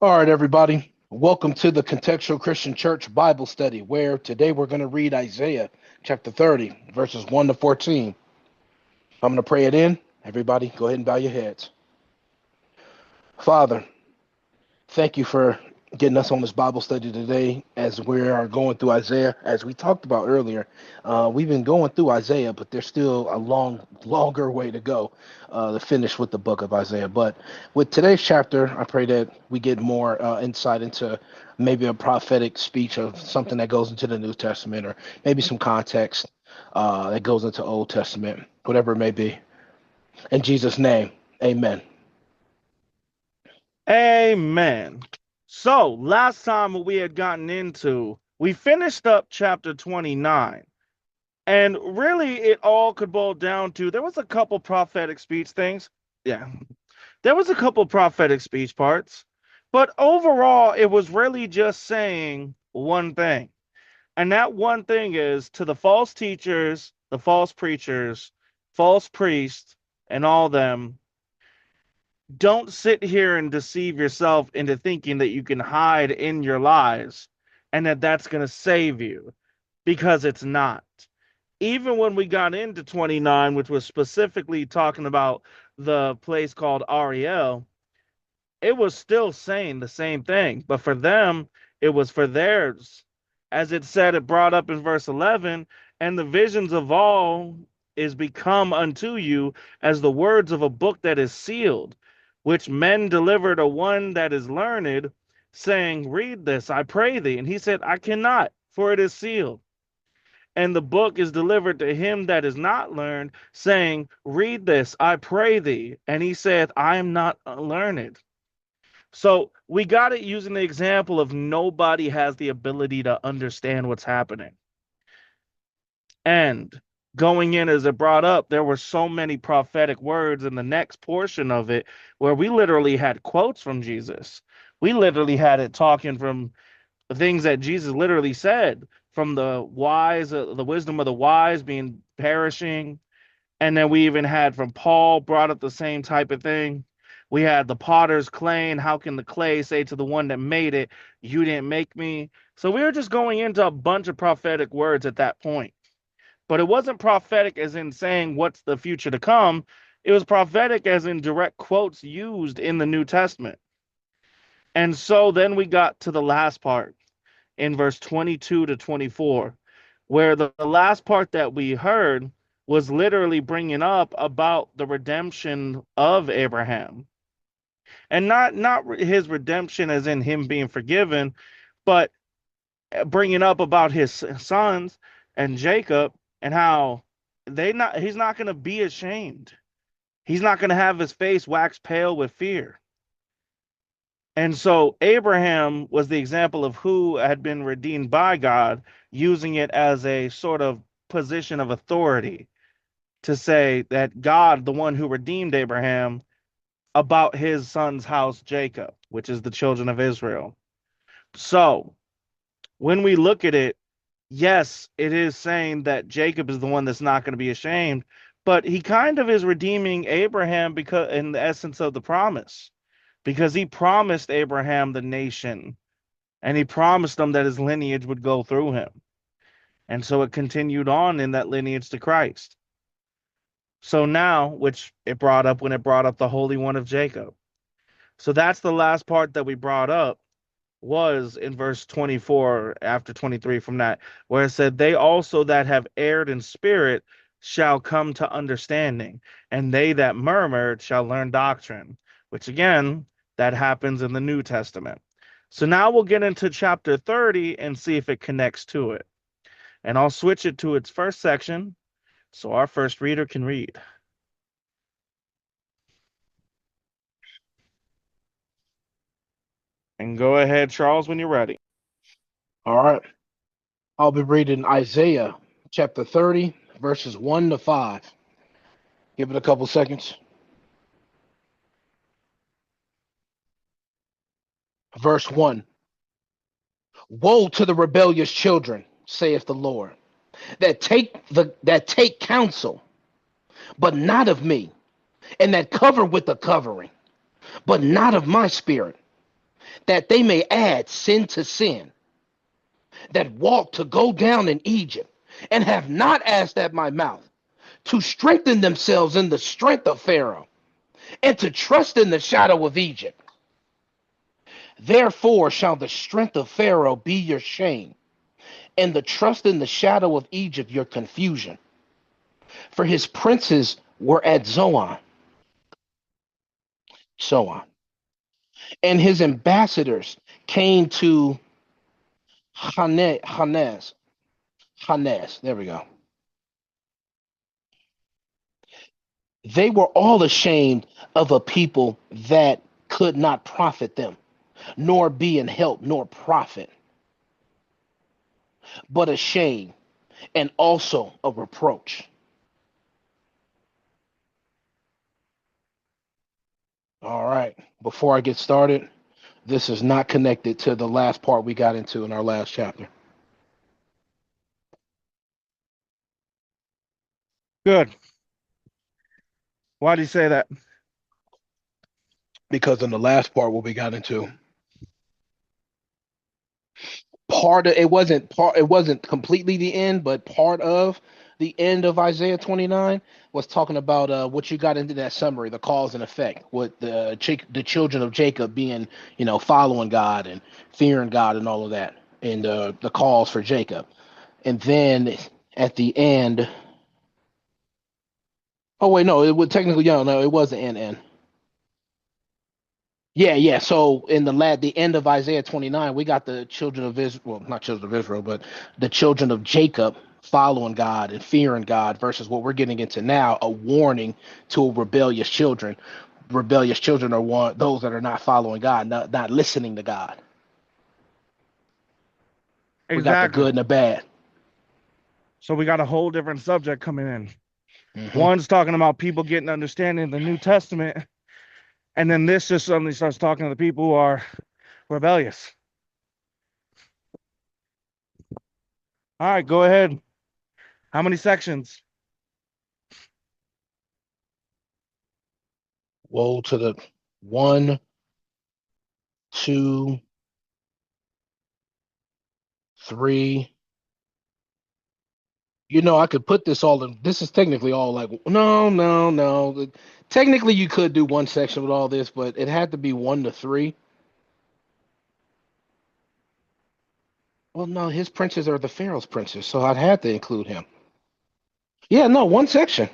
All right, everybody. Welcome to the Contextual Christian Church Bible Study, where today we're going to read Isaiah chapter 30, verses 1 to 14. I'm going to pray it in. Everybody, go ahead and bow your heads. Father, thank you for getting us on this Bible study today as we are going through Isaiah. As we talked about earlier, we've been going through Isaiah, but there's still a longer way to go to finish with the book of Isaiah. But with today's chapter, I pray that we get more insight into maybe a prophetic speech of something that goes into the New Testament, or maybe some context that goes into Old Testament, whatever it may be. In Jesus' name, amen. Amen. So, last time we had gotten into, we finished up chapter 29. And really, it all could boil down to there was a couple prophetic speech things. Yeah, there was a couple prophetic speech parts. But overall, it was really just saying one thing. And that one thing is to the false teachers, the false preachers, false priests, and all them, don't sit here and deceive yourself into thinking that you can hide in your lies and that that's going to save you, because it's not. Even when we got into 29, which was specifically talking about the place called Ariel, it was still saying the same thing, but for them, it was for theirs. As it said, it brought up in verse 11, and the visions of all is become unto you as the words of a book that is sealed, which men deliver to one that is learned, saying, read this, I pray thee. And he said, I cannot, for it is sealed. And the book is delivered to him that is not learned, saying, read this, I pray thee. And he saith, I am not learned. So we got it using the example of nobody has the ability to understand what's happening. And going in, as it brought up, there were so many prophetic words in the next portion of it where we literally had quotes from Jesus. We literally had it talking from the things that Jesus literally said, from the wise, the wisdom of the wise being perishing. And then we even had from Paul brought up the same type of thing. We had the potter's clay, and how can the clay say to the one that made it, you didn't make me? So we were just going into a bunch of prophetic words at that point. But it wasn't prophetic as in saying what's the future to come. It was prophetic as in direct quotes used in the New Testament. And so then we got to the last part in verse 22 to 24, where the last part that we heard was literally bringing up about the redemption of Abraham, and not his redemption as in him being forgiven, but bringing up about his sons and Jacob, and how he's not going to be ashamed. He's not going to have his face wax pale with fear. And so Abraham was the example of who had been redeemed by God, using it as a sort of position of authority to say that God, the one who redeemed Abraham, about his son's house, Jacob, which is the children of Israel. So when we look at it, yes, it is saying that Jacob is the one that's not going to be ashamed, but he kind of is redeeming Abraham because in the essence of the promise, because he promised Abraham the nation, and he promised him that his lineage would go through him. And so it continued on in that lineage to Christ. So now, which it brought up when it brought up the Holy One of Jacob. So that's the last part that we brought up, was in verse 24 after 23 from that, where it said, they also that have erred in spirit shall come to understanding, and they that murmured shall learn doctrine, which again, that happens in the New Testament. So now we'll get into chapter 30 and see if it connects to it. And I'll switch it to its first section so our first reader can read. And go ahead, Charles, when you're ready. All right. I'll be reading Isaiah chapter 30, verses 1 to 5. Give it a couple seconds. Verse 1. Woe to the rebellious children, saith the Lord, that take counsel, but not of me, and that cover with the covering, but not of my spirit, that they may add sin to sin, that walk to go down in Egypt, and have not asked at my mouth, to strengthen themselves in the strength of Pharaoh, and to trust in the shadow of Egypt. Therefore shall the strength of Pharaoh be your shame, and the trust in the shadow of Egypt your confusion. For his princes were at Zoan, so on, and his ambassadors came to Hanez. Hanez, there we go. They were all ashamed of a people that could not profit them, nor be in help, nor profit, but a shame and also a reproach. All right. Before I get started, this is not connected to the last part we got into in our last chapter. Good. Why do you say that? Because in the last part, what we got into, part of it wasn't completely the end, but part of the end of Isaiah 29 was talking about what you got into that summary, the cause and effect, with the children of Jacob being, following God and fearing God and all of that, and the cause for Jacob. And then at the end, oh wait, no, it would technically, no, it was the end. Yeah, yeah. So in the end of Isaiah 29, we got the children of Israel, well, not children of Israel, but the children of Jacob following God and fearing God versus what we're getting into now, a warning to rebellious children. Rebellious children are those that are not following God, not listening to God. We got the good Exactly. and the bad. So we got a whole different subject coming in. Hmm. One's talking about people getting understanding of the New Testament, and then this just suddenly starts talking to the people who are rebellious. All right, go ahead. How many sections? Woe to the 1, 2, 3. I could put this all in. This is technically all like, no, no, no. Technically, you could do one section with all this, but it had to be 1 to 3. Well, no, his princes are the Pharaoh's princes, so I'd have to include him. Yeah, no, one section.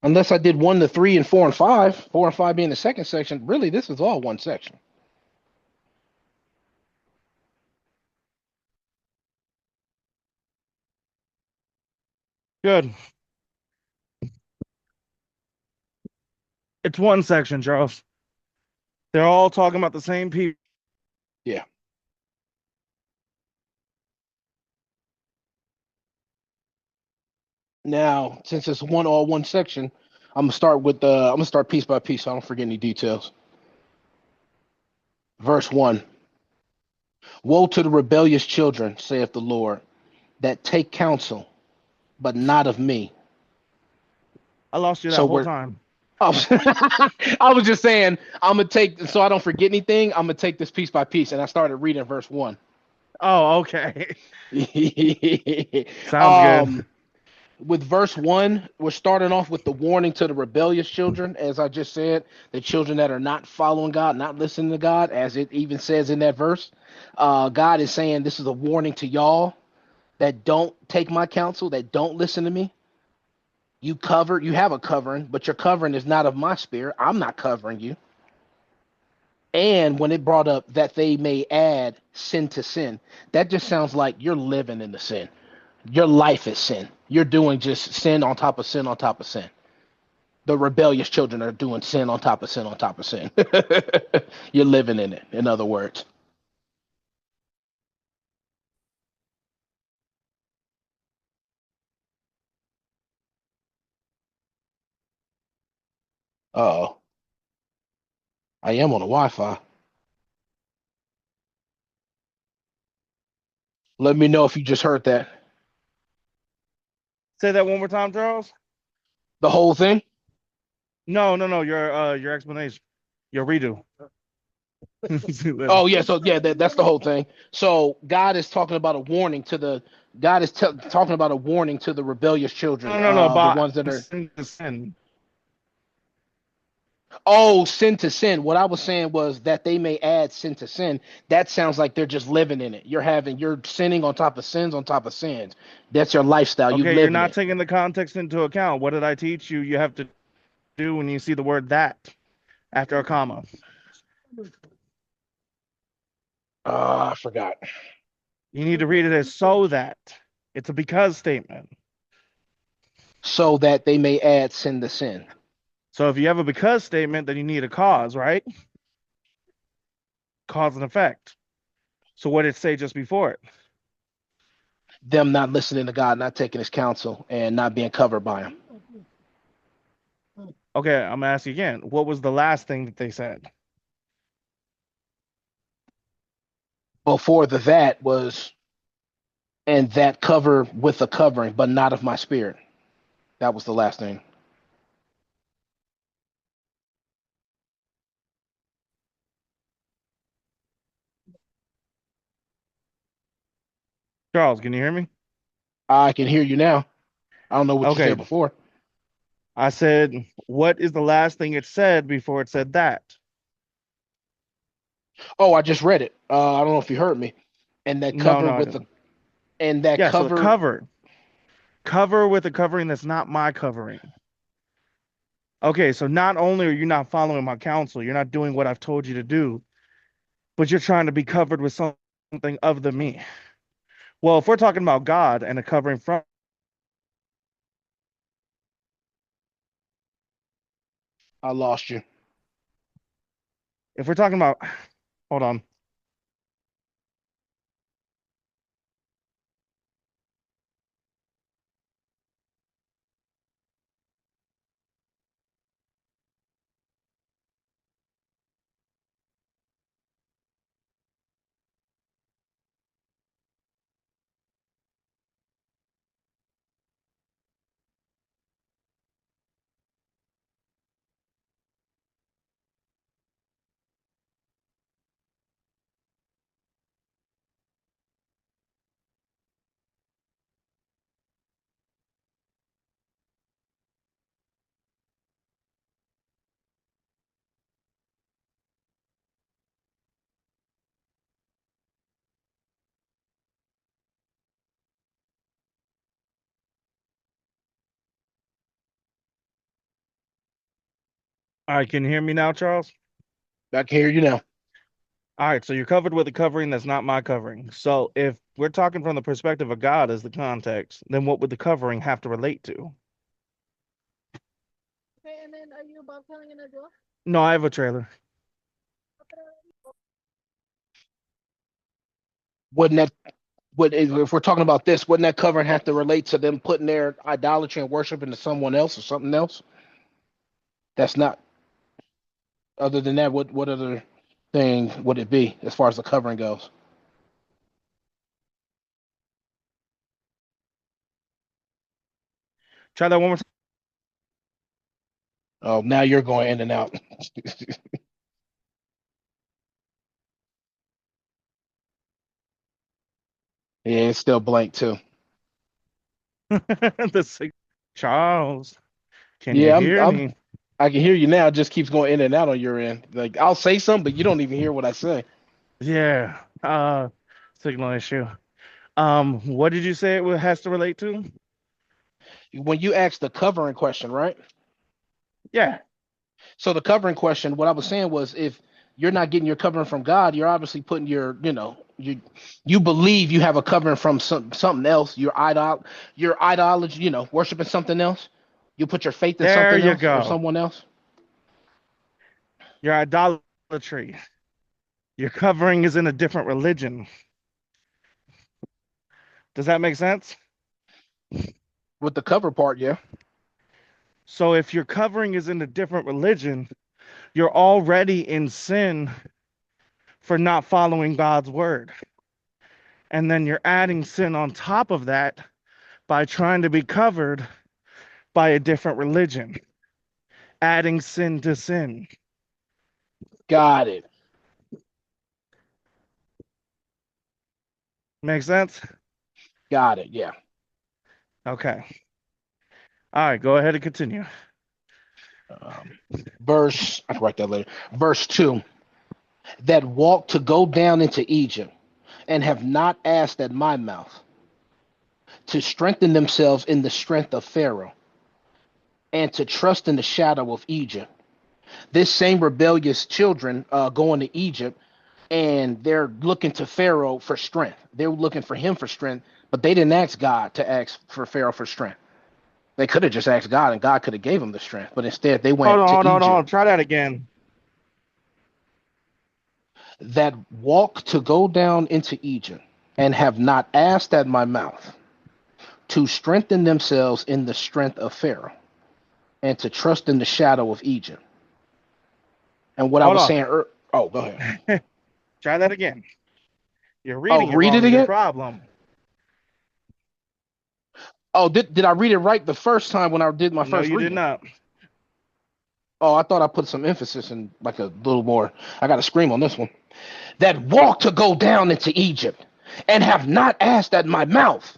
Unless I did 1 to 3 and 4 and 5, 4 and 5 being the second section. Really, this is all one section. Good. It's one section, Charles. They're all talking about the same people. Yeah. Now, since it's one section, I'm gonna start piece by piece so I don't forget any details. Verse 1. Woe to the rebellious children, saith the Lord, that take counsel, but not of me. I lost you that So whole we're time. Oh, I was just saying, I'm gonna take so I don't forget anything. I'm gonna take this piece by piece, and I started reading verse 1. Oh, okay. Sounds good. um, with verse 1, we're starting off with the warning to the rebellious children, as I just said, the children that are not following God, not listening to God, as it even says in that verse. God is saying this is a warning to y'all that don't take my counsel, that don't listen to me. You have a covering, but your covering is not of my spirit. I'm not covering you. And when it brought up that they may add sin to sin, that just sounds like you're living in the sin. Your life is sin. You're doing just sin on top of sin on top of sin. The rebellious children are doing sin on top of sin on top of sin. You're living in it, in other words. Oh, I am on the Wi-Fi. Let me know if you just heard that. Say that one more time, Charles. The whole thing? No, no, no. Your explanation, your redo. Oh yeah, so yeah, that's the whole thing. So God is talking about a warning to the God is talking about a warning to the rebellious children, No, no, no, the but ones that are sin to sin. oh sin to sin. What I was saying was that they may add sin to sin. That sounds like they're just living in it. You're sinning on top of sins on top of sins. That's your lifestyle. You Okay, you're live in not it. taking the context into account. What did I teach you? You have to do when you see the word that after a comma. I forgot. You need to read it as so that. It's a because statement. So that they may add sin to sin. So if you have a because statement, then you need a cause, right? Cause and effect. So what did it say just before it? Them not listening to God, not taking His counsel, and not being covered by Him. Okay, I'm gonna ask you again. What was the last thing that they said? Before the that was and that cover with a covering, but not of my spirit. That was the last thing. Charles, can you hear me? I can hear you now. I don't know what you said Okay, before. I said, what is the last thing it said before it said that? Oh, I just read it. I don't know if you heard me. And that No, cover no, I with the didn't. and that Yeah, so cover. cover with a covering that's not my covering. Okay, so not only are you not following my counsel, you're not doing what I've told you to do, but you're trying to be covered with something other than me. Well, if we're talking about God and a covering from, I lost you. if we're talking about, hold on. All right, can you hear me now, Charles? I can hear you now. All right, so you're covered with a covering that's not my covering. So if we're talking from the perspective of God as the context, then what would the covering have to relate to? No, I have a trailer. Wouldn't that would if we're talking about this, wouldn't that covering have to relate to them putting their idolatry and worship into someone else or something else? That's not other than that, what other thing would it be as far as the covering goes? Try that one more time. Oh, now you're going in and out. Yeah, it's still blank too. Charles, can you Yeah, hear me? I can hear you now. It just keeps going in and out on your end. Like I'll say something, but you don't even hear what I say. Yeah. Signal issue. What did you say it has to relate to? When you asked the covering question, right? Yeah. So the covering question, what I was saying was, if you're not getting your covering from God, you're obviously putting you believe you have a covering from something else. Your ideology, worshiping something else. You put your faith in There something you else or go. someone else. Your idolatry. Your covering is in a different religion. Does that make sense? With the cover part, yeah. So if your covering is in a different religion, you're already in sin for not following God's word. And then you're adding sin on top of that by trying to be covered by a different religion, adding sin to sin. Got it. Make sense? Got it. Yeah. Okay. All right, go ahead and continue. Um, I can write that later. Verse 2, that walk to go down into Egypt and have not asked at my mouth to strengthen themselves in the strength of Pharaoh and to trust in the shadow of Egypt. This same rebellious children going to Egypt and they're looking to Pharaoh for strength. They're looking for him for strength, but they didn't ask God to ask for Pharaoh for strength. They could have just asked God and God could have gave them the strength, but instead they Hold went on, to hold on, hold Egypt. on. Try that again. That walk to go down into Egypt and have not asked at my mouth to strengthen themselves in the strength of Pharaoh and to trust in the shadow of Egypt. And what I Hold was on. saying, go ahead. Try that again. You're Oh, reading it read wrong it is your again. problem. Oh, did I read it right the first time when I did my No, first you did reading? not. Oh, I thought I put some emphasis in like a little more. I got to scream on this one. That walk to go down into Egypt and have not asked at my mouth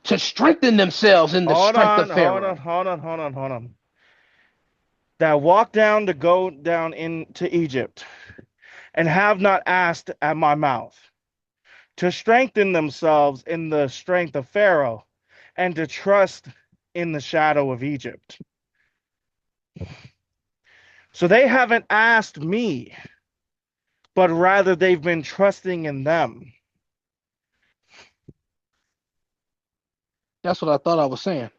to strengthen themselves in the Hold strength of on, hold on, Pharaoh. hold on, hold on, hold on. That walk down to go down into Egypt and have not asked at my mouth to strengthen themselves in the strength of Pharaoh and to trust in the shadow of Egypt. So they haven't asked me, but rather they've been trusting in them. That's what I thought I was saying.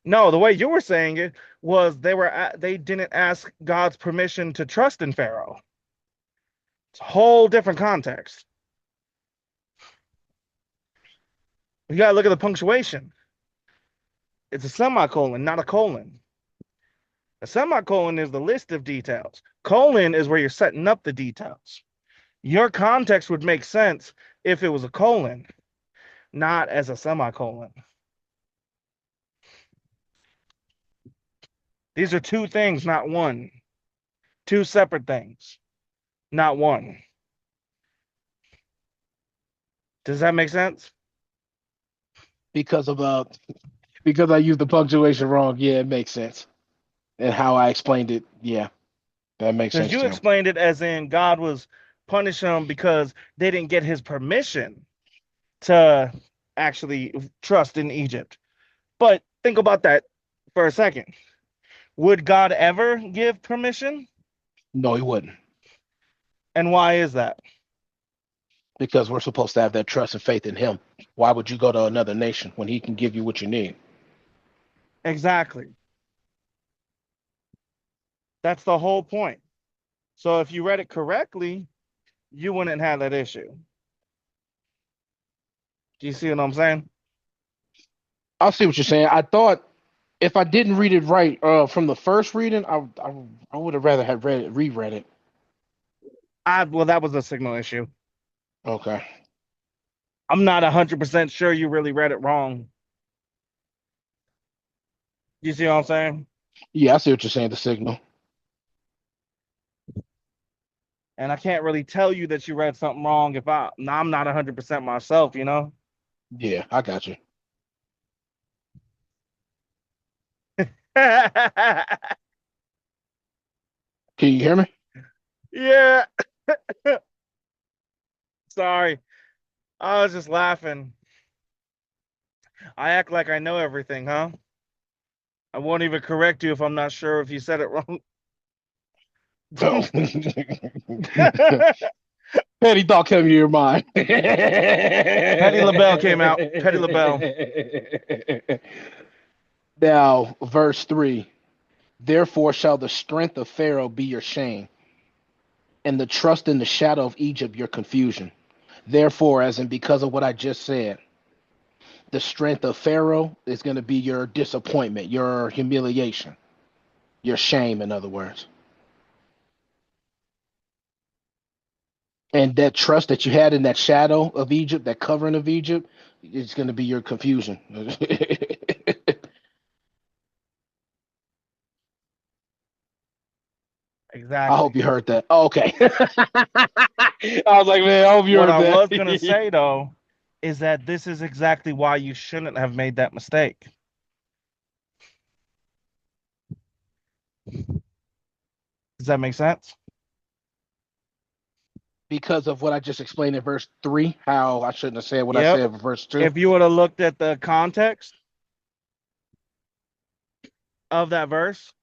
No, the way you were saying it was they didn't ask God's permission to trust in Pharaoh. It's a whole different context. You gotta look at the punctuation. It's a semicolon, not a colon. A semicolon is the list of details. Colon is where you're setting up the details. Your context would make sense if it was a colon, not as a semicolon. These are two things, not one. Two separate things, not one. Does that make sense? Because of because I used the punctuation wrong. Yeah, it makes sense. And how I explained it, yeah, that makes Because sense you too. explained it as in God was punishing them because they didn't get his permission to actually trust in Egypt. But think about that for a second. Would God ever give permission? No, he wouldn't. And why is that? Because we're supposed to have that trust and faith in him. Why would you go to another nation when he can give you what you need? Exactly. That's the whole point. So if you read it correctly, you wouldn't have that issue. Do you see what I'm saying? I see what you're saying. I thought if I didn't read it right from the first reading, I would have rather have reread it. Well, that was a signal issue. Okay. I'm not 100% sure you really read it wrong. You see what I'm saying? Yeah, I see what you're saying. The signal. And I can't really tell you that you read something wrong if I'm not 100% myself, you know? Yeah, I got you. Can you hear me? Yeah, sorry. I was just laughing. I act like I know everything, huh? I won't even correct you if I'm not sure if you said it wrong. No. Petty thought came to your mind. Petty LaBelle came out. Petty LaBelle. Now, verse 3, therefore shall the strength of Pharaoh be your shame, and the trust in the shadow of Egypt your confusion. Therefore, as in because of what I just said, the strength of Pharaoh is going to be your disappointment, your humiliation, your shame, in other words. And that trust that you had in that shadow of Egypt, that covering of Egypt, is going to be your confusion. I Exactly. hope you heard that. Oh, okay. I was like, man, I hope you What heard I that. was gonna say though, is that this is exactly why you shouldn't have made that mistake. Does that make sense? Because of what I just explained in verse 3, how I shouldn't have said what I Yep. said in verse 2. If you would have looked at the context of that verse,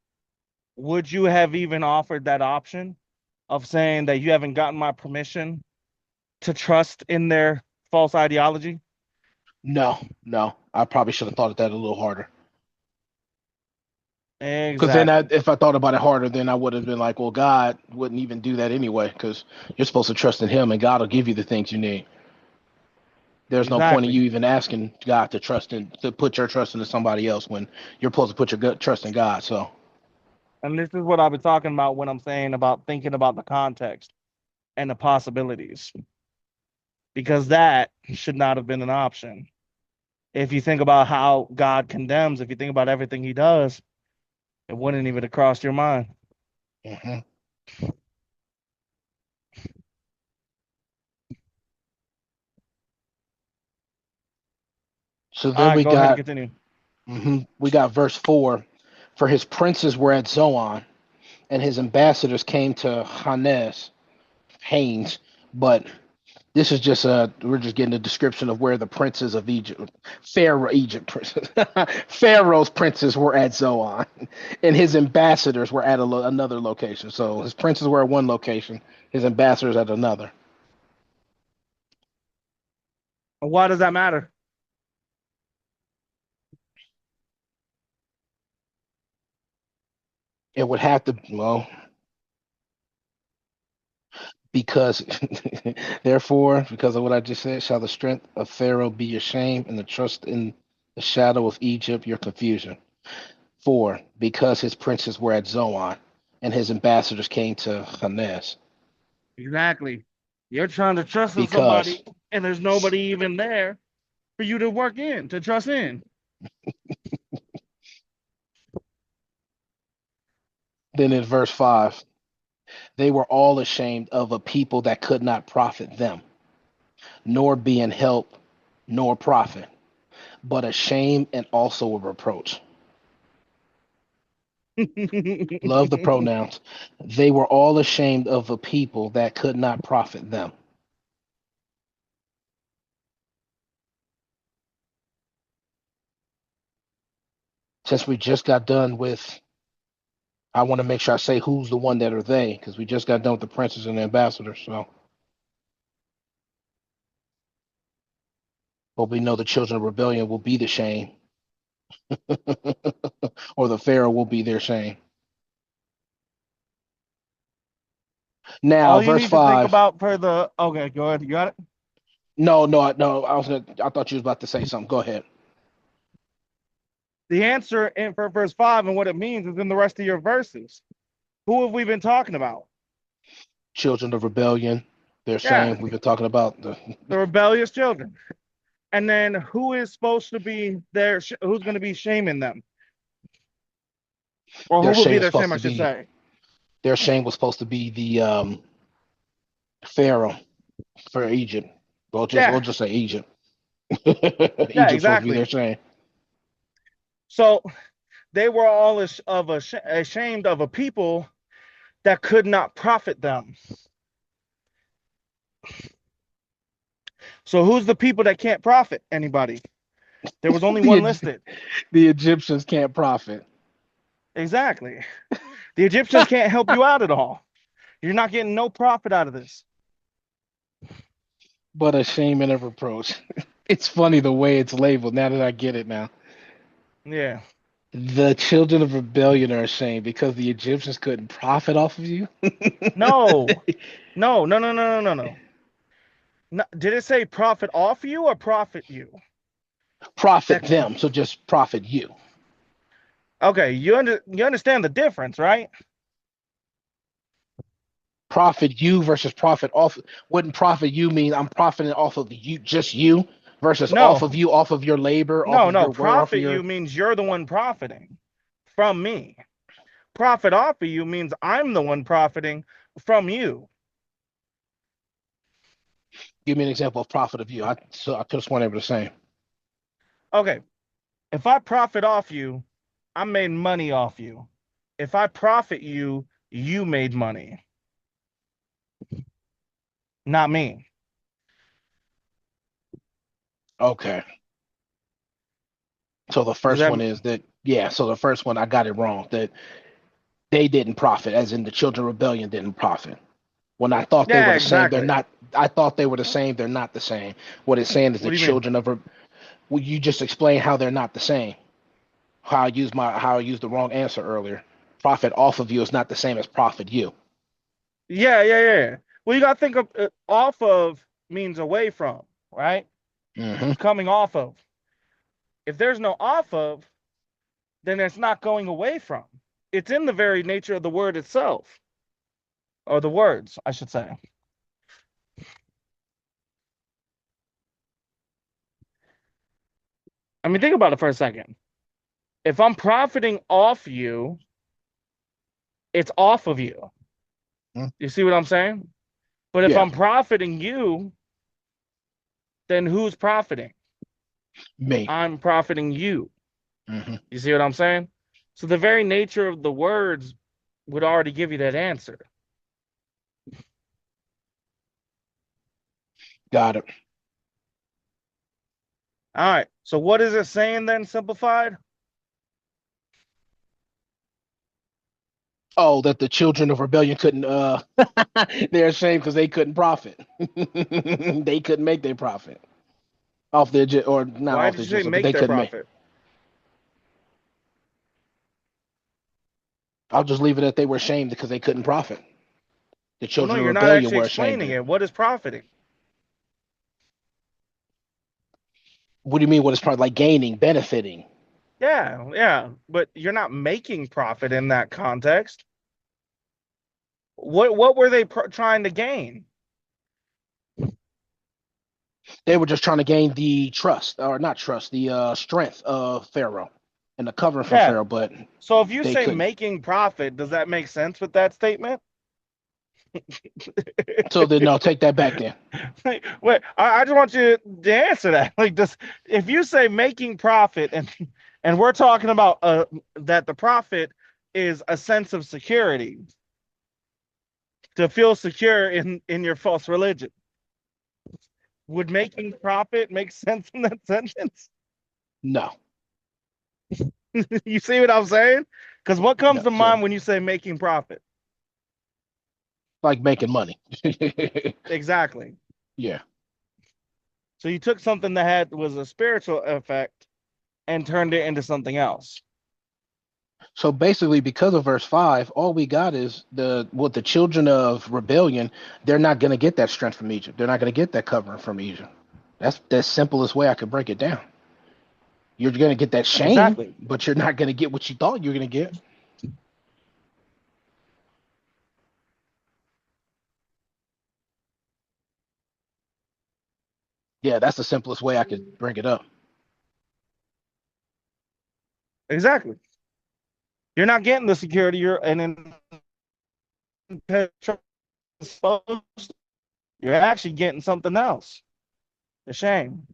would you have even offered that option of saying that you haven't gotten my permission to trust in their false ideology? No, no, I probably should have thought of that a little harder. Because then, Exactly. if I thought about it harder, then I would have been like, well, God wouldn't even do that anyway, because you're supposed to trust in Him, and God will give you the things you need. There's no point in Exactly. you even asking God to put your trust into somebody else when you're supposed to put your trust in God. So, And this is what I've been talking about when I'm saying about thinking about the context and the possibilities, because that should not have been an option. If you think about how God condemns, if you think about everything he does, it wouldn't even have crossed your mind. mhm. So All then right, we go ahead and got continue. verse 4. For his princes were at Zoan, and his ambassadors came to Hanes, but this is just we're just getting a description of where the princes of Egypt, Pharaoh's princes were at Zoan, and his ambassadors were at another location. So his princes were at one location, his ambassadors at another. Why does that matter? It would have to, well, because therefore, because of what I just said, shall the strength of Pharaoh be your shame, and the trust in the shadow of Egypt your confusion. 4. Because his princes were at Zoan, and his ambassadors came to Hanes. Exactly. You're trying to trust in Because somebody, and there's nobody even there for you to work in, to trust in. then in verse 5, they were all ashamed of a people that could not profit them, nor be in help, nor profit, but a shame and also a reproach. Love the pronouns. They were all ashamed of a people that could not profit them. Since we just got done with, I want to make sure I say who's the one that are they, because we just got done with the princes and the ambassadors. So, but we know the children of rebellion will be the shame, or the Pharaoh will be their shame. Now, All you verse need to think 5. about for the okay, go ahead. You got it. No, no, no. I thought you was about to say something. Go ahead. The answer in for verse 5 and what it means is in the rest of your verses. Who have we been talking about? Children of rebellion, their Yeah, shame. We've been talking about the rebellious children. And then who is supposed to be their who's going to be shaming them? Or who their will be shame is their supposed shame, I to should be say. their shame was supposed to be the Pharaoh for Egypt. We'll Yeah, just say Egypt. yeah, Egypt's supposed to be their exactly. shame. So they were all ashamed of a people that could not profit them. So who's the people that can't profit anybody? There was only one the listed. the Egyptians can't profit, Exactly. The Egyptians can't help you out at all. You're not getting no profit out of this. but a shame and a reproach. It's funny the way it's labeled. Now that I get it now, Yeah. the children of rebellion are ashamed because the Egyptians couldn't profit off of you. No. No, no, no, no, no, no, no. No, did it say profit off you or profit you? Profit That them, so just profit you. okay, you understand the difference, right? Profit you versus profit off. Wouldn't profit you mean I'm profiting off of you, just you, versus No. off of your labor, off No, of no. your work, off of Profit your. you means you're the one profiting from me. Profit off of you means I'm the one profiting from you. Give me an example of profit of you. I could have sworn they were the same. Okay, if I profit off you, I made money off you. If I profit you, you made money, not me. Okay. So the Does first that? one is that, yeah, so the first one I got it wrong, that they didn't profit, as in the children of rebellion didn't profit. When I thought they were Yeah, the same, they're exactly. not. I thought they were the same, they're not the same. What it's saying is What the do you mean? children of well, you just explained how they're not the same. How I used the wrong answer earlier. Profit off of you is not the same as profit you. Yeah, yeah, yeah. Well, you got to think of off of means away from, right? Hmm. Coming off of. If there's no off of, then it's not going away from. It's in the very nature of the word itself, or the words, I should say. I mean, think about it for a second. If I'm profiting off you, it's off of you. You see what I'm saying? But if Yeah, I'm profiting you, then who's profiting? me. I'm profiting you. Hmm. You see what I'm saying? So the very nature of the words would already give you that answer. Got it. All right. So what is it saying then, simplified? Oh, that the children of rebellion couldn't. They're ashamed because they couldn't profit. They couldn't make their profit off the or not Why off did the you say Egyptian, but make they their couldn't make. profit? I'll just leave it at they were ashamed because they couldn't profit. The Well, no, children of you're not rebellion actually were ashamed explaining of it. it. What is profiting? What do you mean? What is profit? Like gaining, benefiting? Yeah, yeah, but you're not making profit in that context. What were they trying to gain? They were just trying to gain the trust, or not trust, the strength of Pharaoh and the covering from Yeah. Pharaoh, but So if you they say couldn't. making profit, does that make sense with that statement? So then, no, take that back then. Like, wait, I just want you to answer that. Like this, if you say making profit, and we're talking about that the profit is a sense of security, to feel secure in your false religion, would making profit make sense in that sentence? No, You see what I'm saying? Because what comes no, to sir. mind when you say making profit? Like making money. Exactly. Yeah. So you took something that had was a spiritual effect and turned it into something else. So basically, because of verse 5, all we got is the children of rebellion. They're not going to get that strength from Egypt. They're not going to get that covering from Egypt. That's the simplest way I could break it down. You're going to get that shame, Exactly. but you're not going to get what you thought you were going to get. Yeah, that's the simplest way I could bring it up. Exactly. You're not getting the security you're and you're actually getting something else. A shame.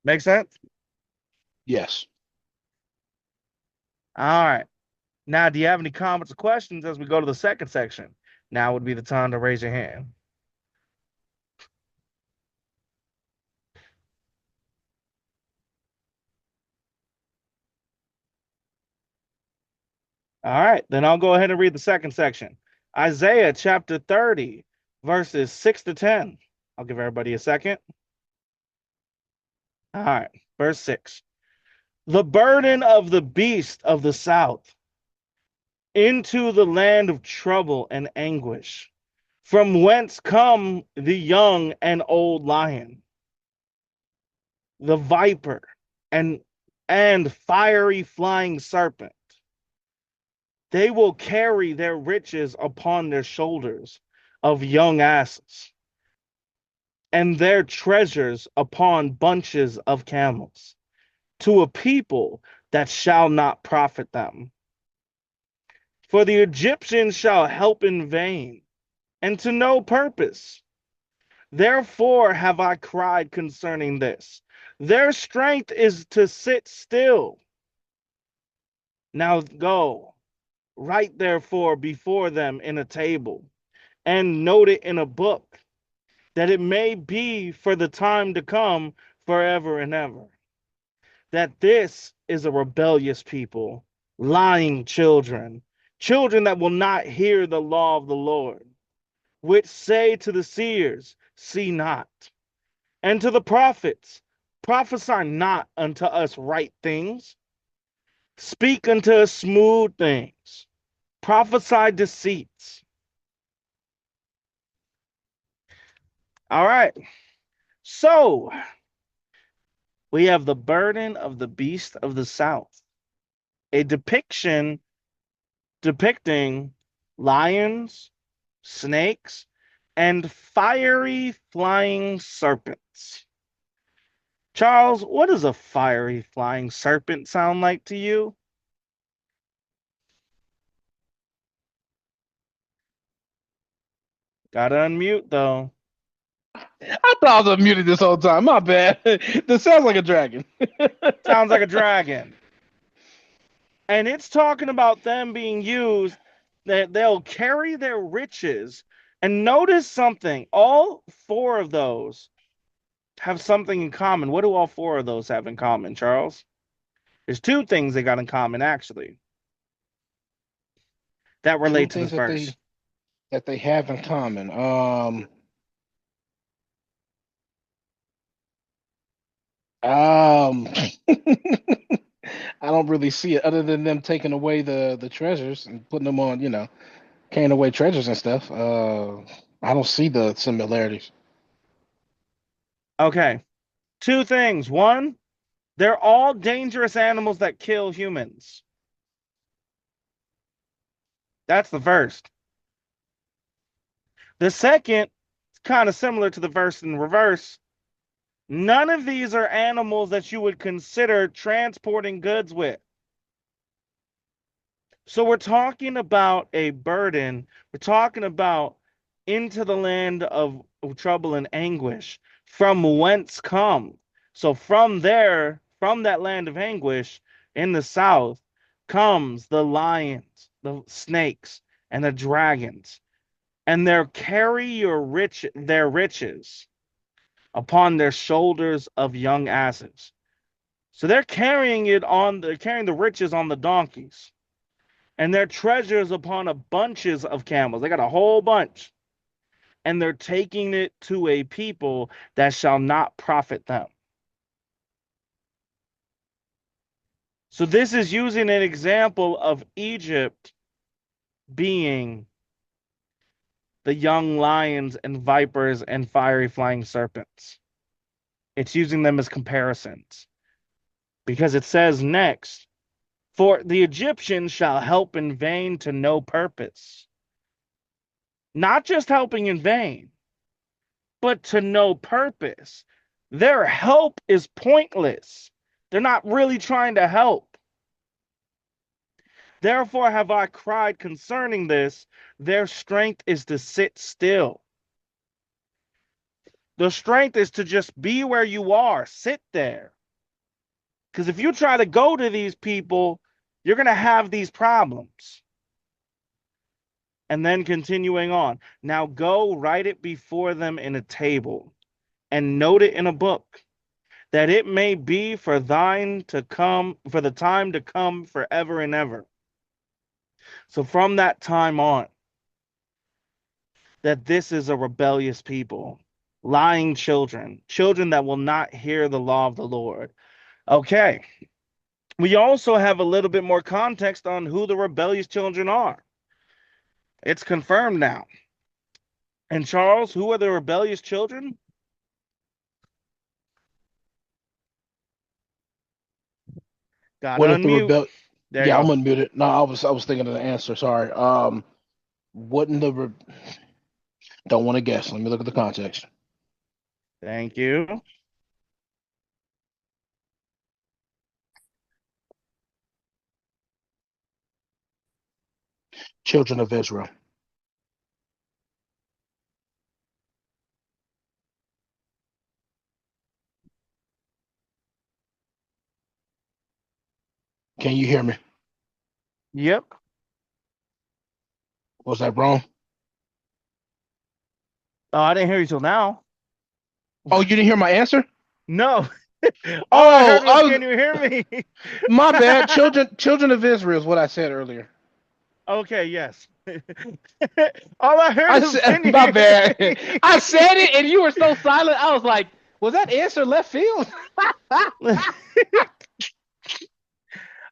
Make sense? Yes. All right. Now, do you have any comments or questions as we go to the second section? Now would be the time to raise your hand. All right, then I'll go ahead and read the second section. Isaiah chapter 30, verses 6 to 10. I'll give everybody a second. All right, verse 6. The burden of the beast of the south into the land of trouble and anguish, from whence come the young and old lion, the viper, and fiery flying serpent. They will carry their riches upon their shoulders of young asses, and their treasures upon bunches of camels, to a people that shall not profit them. For the Egyptians shall help in vain, and to no purpose. Therefore have I cried concerning this. Their strength is to sit still. Now go, write therefore before them in a table, and note it in a book, that it may be for the time to come forever and ever. That this is a rebellious people, lying children, children that will not hear the law of the Lord, which say to the seers, see not, and to the prophets, prophesy not unto us right things, speak unto us smooth things, prophesy deceits. All right. So we have the burden of the beast of the south, a depiction depicting lions, snakes, and fiery flying serpents. Charles, what does a fiery flying serpent sound like to you? Gotta unmute though. I thought I was muted this whole time. My bad. This sounds like a dragon. Sounds like a dragon. And it's talking about them being used, that they'll carry their riches. And notice something, all four of those have something in common. What do all four of those have in common, Charles? There's two things they got in common, actually, that Two relate to the things verse. that they have in common. I don't really see it other than them taking away the treasures and putting them on, carrying away treasures and stuff. I don't see the similarities. Okay, two things. One, they're all dangerous animals that kill humans. That's the first. The second, it's kind of similar to the verse in reverse. None of these are animals that you would consider transporting goods with. So we're talking about a burden. We're talking about into the land of trouble and anguish, from whence come. So from there, from that land of anguish in the south, comes the lions, the snakes, and the dragons, and they carry their riches upon their shoulders of young asses. So they're carrying the riches on the donkeys, and their treasures upon a bunches of camels. They got a whole bunch, and they're taking it to a people that shall not profit them. So this is using an example of Egypt being the young lions and vipers and fiery flying serpents. It's using them as comparisons because it says next, for the Egyptians shall help in vain to no purpose. Not just helping in vain, but to no purpose. Their help is pointless. They're not really trying to help. Therefore have I cried concerning this. Their strength is to sit still. The strength is to just be where you are, sit there. Because if you try to go to these people, you're going to have these problems. And then continuing on. Now go write it before them in a table and note it in a book, that it may be for thine to come, for the time to come forever and ever. So from that time on, that this is a rebellious people, lying children, children that will not hear the law of the Lord. Okay. We also have a little bit more context on who the rebellious children are. It's confirmed now. And Charles, who are the rebellious children? Gotta What if the unmute. rebel? There you Yeah, I'm go. unmuted. No, I was thinking of the answer. Sorry. Wouldn't don't want to guess. Let me look at the context. Thank you. Children of Israel. Can you hear me? Yep. Was that wrong? Oh, I didn't hear you till now. Oh, you didn't hear my answer? No. All I Oh, heard was, "Can you hear me?" my bad. Children of Israel is what I said earlier. Okay, yes. All I heard I is, said "Can you my hear bad. I said it and you were so silent. I was like, was that answer left field? me?"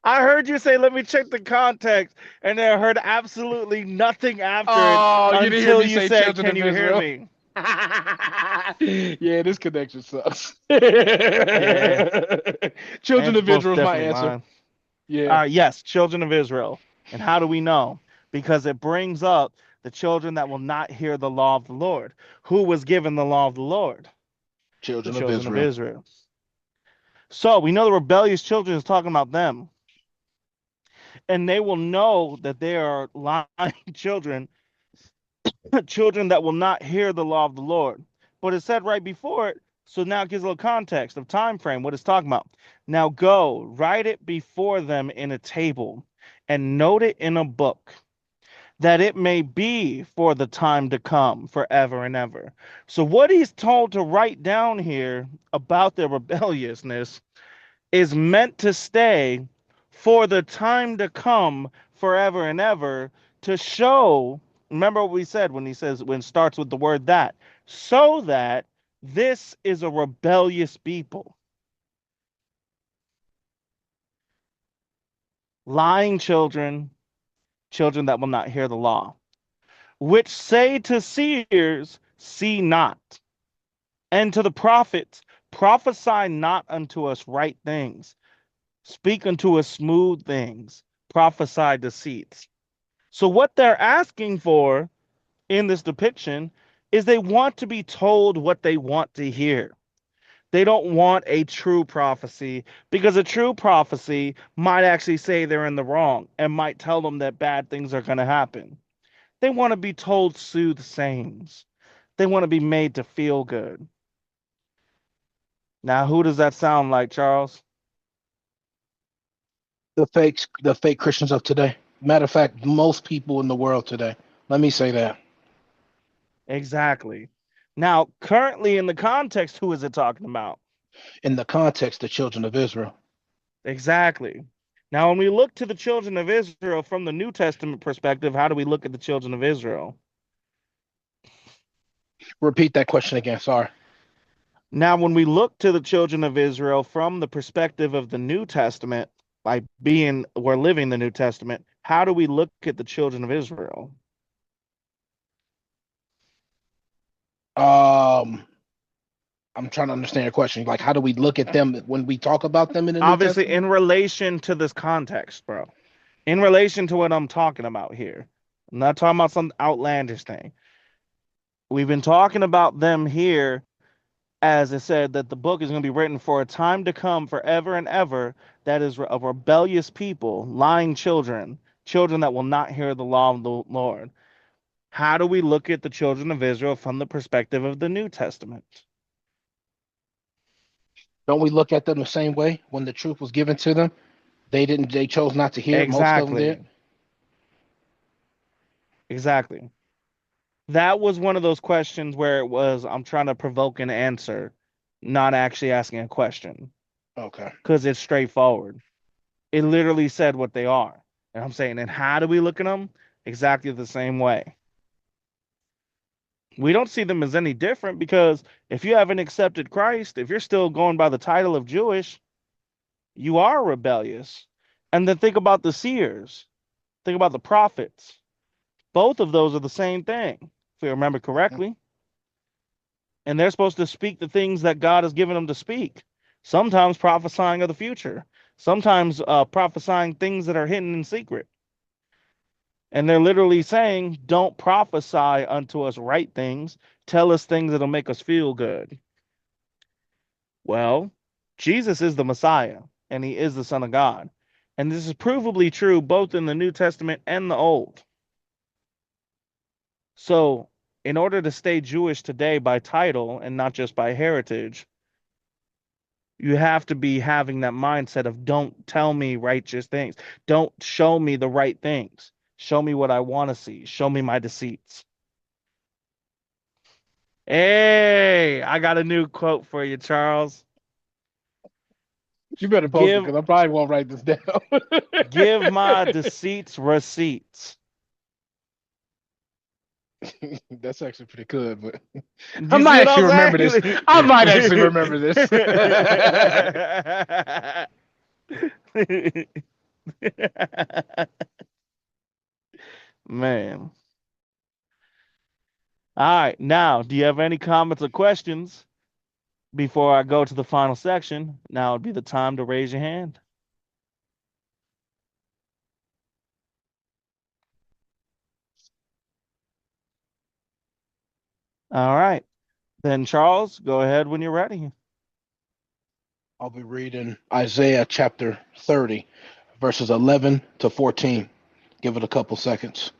I heard you say, "Let me check the context," and then I heard absolutely nothing after it Oh, you didn't hear until me you say said, children "Can of you hear Israel. me?" Yeah, this connection sucks. Yeah, Children it's of most Israel is my definitely answer. mine. Yeah, Yes, children of Israel. And how do we know? Because it brings up the children that will not hear the law of the Lord. Who was given the law of the Lord? The children of children of Israel. Israel. So we know the rebellious children is talking about them. And they will know that they are lying children, children that will not hear the law of the Lord. But it said right before it, so now it gives a little context of time frame, what it's talking about. Now go, write it before them in a table, and note it in a book, that it may be for the time to come forever and ever. So, what he's told to write down here about their rebelliousness is meant to stay for the time to come forever and ever, to show. Remember what we said when he says, when it starts with the word that, so that this is a rebellious people, lying children, children that will not hear the law, which say to seers, see not, and to the prophets, prophesy not unto us right things, speak unto us smooth things, prophesy deceits. So, what they're asking for in this depiction is they want to be told what they want to hear. They don't want a true prophecy, because a true prophecy might actually say they're in the wrong and might tell them that bad things are going to happen. They want to be told soothsayings. They want to be made to feel good. Now, who does that sound like, Charles? The fake Christians of today. Matter of fact, most people in the world today. Let me say that. Exactly. Now, currently in the context, who is it talking about? In the context, the children of Israel. Exactly. Now, when we look to the children of Israel from the New Testament perspective, how do we look at the children of Israel? Repeat that question again. Sorry. Now, when we look to the children of Israel from the perspective of the New Testament, by being we're living the New Testament, how do we look at the children of Israel? Um, I'm trying to understand your question. Like, how do we look at them when we talk about them in the New Obviously, Testament? in relation to this context, bro. In relation to what I'm talking about here. I'm not talking about some outlandish thing. We've been talking about them here, as it said that the book is going to be written for a time to come forever and ever, that is a rebellious people, lying children, children that will not hear the law of the Lord. How do we look at the children of Israel from the perspective of the New Testament? Don't we look at them the same way when the truth was given to them? They didn't. They chose not to hear it. Most of them did. Exactly. Exactly. That was one of those questions where it was, I'm trying to provoke an answer, not actually asking a question, Okay. because it's straightforward. It literally said what they are. And I'm saying, and how do we look at them? Exactly the same way. We don't see them as any different, because if you haven't accepted Christ, if you're still going by the title of Jewish, you are rebellious. And then think about the seers, think about the prophets. Both of those are the same thing, if we remember Mhm. correctly. And they're supposed to speak the things that God has given them to speak. Sometimes prophesying of the future, sometimes prophesying things that are hidden in secret. And they're literally saying, don't prophesy unto us right things. Tell us things that'll make us feel good. Well, Jesus is the Messiah, and he is the Son of God. And this is provably true both in the New Testament and the Old. So, in order to stay Jewish today by title and not just by heritage, you have to be having that mindset of don't tell me righteous things. Don't show me the right things. Show me what I want to see. Show me my deceits. Hey, I got a new quote for you, Charles. You better post it Give because I probably won't write this down. give my deceits receipts. That's actually pretty good, but Do I you see might what actually remember I'm this. I might actually remember this. saying? Man. All right. Now, do you have any comments or questions before I go to the final section? Now would be the time to raise your hand. All right. Then, Charles, go ahead when you're ready. I'll be reading Isaiah chapter 30, verses 11 to 14. Give it a couple seconds.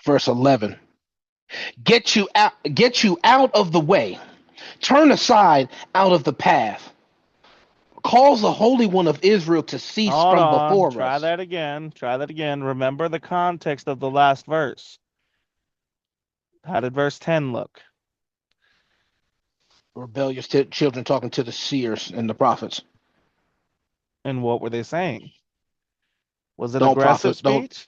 Verse 11. Get you out of the way. Turn aside out of the path. Cause the Holy One of Israel to cease Hold from on. before Try us. that again. Try that again. Remember the context of the last verse. How did verse 10 look? Rebellious children talking to the seers and the prophets. And what were they saying? Was it Don't aggressive prophet, don't. speech?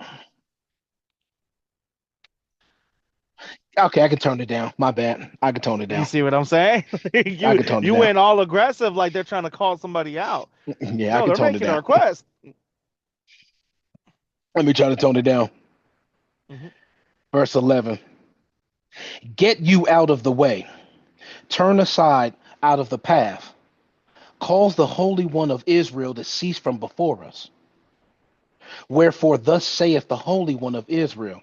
Okay, I can turn it down. My bad. I can tone it You down. see what I'm saying? I You can tone it you down. went all aggressive like they're trying to call somebody out. Yeah, I No, can they're tone it making a down. request. Let me try to tone it down. Mhm. Verse 11. Get you out of the way. Turn aside out of the path. Cause the Holy One of Israel to cease from before us. Wherefore, thus saith the Holy One of Israel,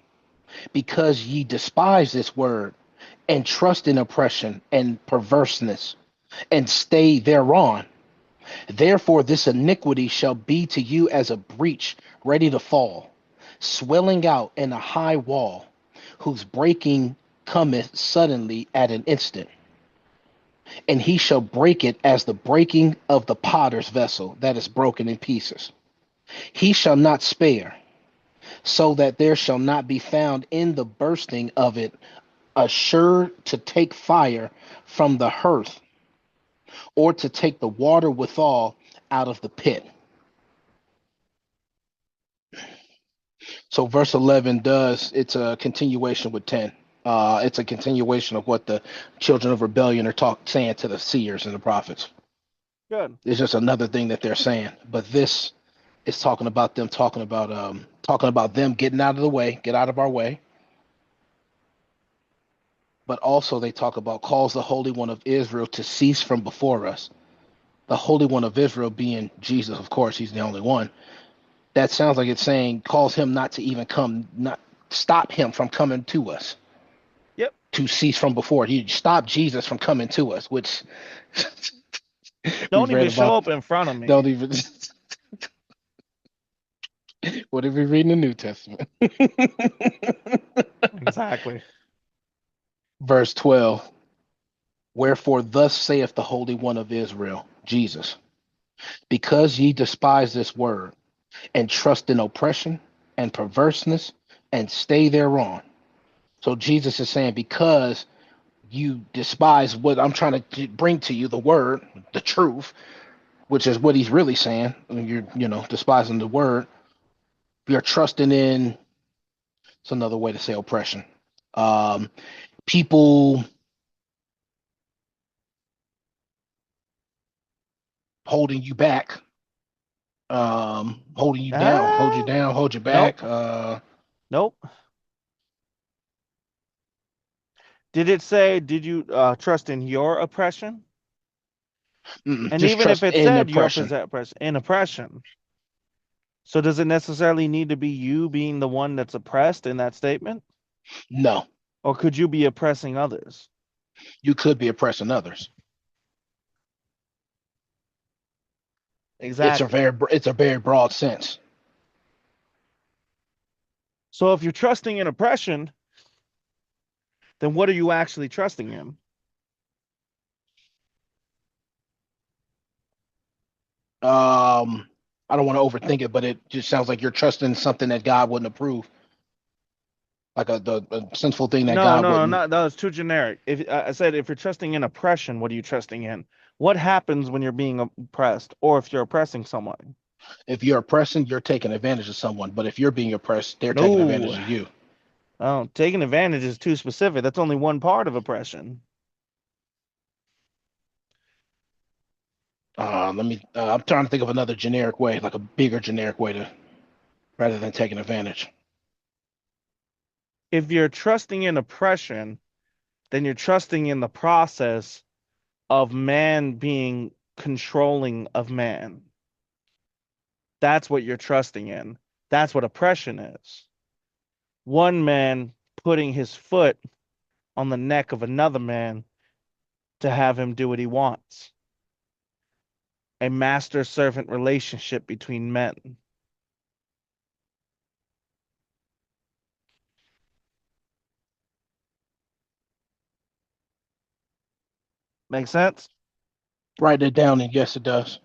because ye despise this word, and trust in oppression and perverseness, and stay thereon. Therefore, this iniquity shall be to you as a breach ready to fall, swelling out in a high wall, whose breaking cometh suddenly at an instant. And he shall break it as the breaking of the potter's vessel that is broken in pieces. He shall not spare, so that there shall not be found in the bursting of it assured to take fire from the hearth, or to take the water withal out of the pit. So verse 11 does, it's a continuation with 10. It's a continuation of what the children of rebellion are saying to the seers and the prophets. Good. It's just another thing that they're saying. But this is talking about them getting out of the way, get out of our way. But also they talk about calls the Holy One of Israel to cease from before us. The Holy One of Israel being Jesus, of course, he's the only one. That sounds like it's saying calls him not to even come, not stop him from coming to us, Yep. to cease from before. He stopped Jesus from coming to us, which Don't we've read even show about. up in front of Don't me. even. What if we read in the New Testament? Exactly. Verse 12. Wherefore, thus saith the Holy One of Israel, Jesus, because ye despise this word, and trust in oppression and perverseness, and stay thereon. So Jesus is saying, because you despise what I'm trying to bring to you, the word, the truth, which is what he's really saying. You're, despising the word. You're trusting in. It's another way to say oppression. Um, People holding you back, holding you down, hold you Ah, down, hold you nope. back. Nope. Did it say, did you trust in your oppression? And Just even if trust it in said your oppression. oppression, in oppression, so does it necessarily need to be you being the one that's oppressed in that statement? No, Or could you be oppressing others? you could be oppressing others. Exactly. It's a very broad sense. So if you're trusting in oppression, then what are you actually trusting in? I don't want to overthink it, but it just sounds like you're trusting something that God wouldn't approve, like a sinful thing that No, God no, no, wouldn't. no, no, it's too generic. If I said if you're trusting in oppression, what are you trusting in? What happens when you're being oppressed, or if you're oppressing someone? If you're oppressing, you're taking advantage of someone, but if you're being oppressed, they're taking advantage No, of you. oh, taking advantage is too specific. That's only one part of oppression. Let me. I'm trying to think of another generic way, like a bigger generic way to, rather than taking advantage. If you're trusting in oppression, then you're trusting in the process of man being controlling of man. That's what you're trusting in. That's what oppression is. One man putting his foot on the neck of another man to have him do what he wants. A master servant relationship between men. Make sense? Write it down, and yes, it does.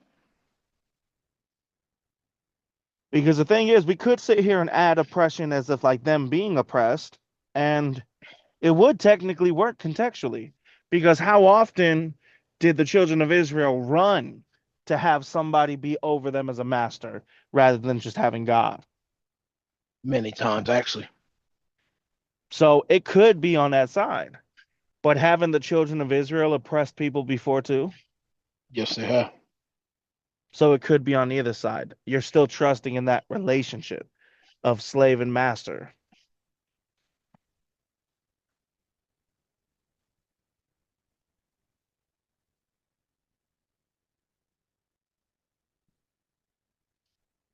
Because the thing is, we could sit here and add oppression as if like them being oppressed, and it would technically work contextually. Because how often did the children of Israel run to have somebody be over them as a master rather than just having God? Many times, actually. So it could be on that side. But haven't the children of Israel oppressed people before too? Yes, they have. So it could be on either side. You're still trusting in that relationship of slave and master.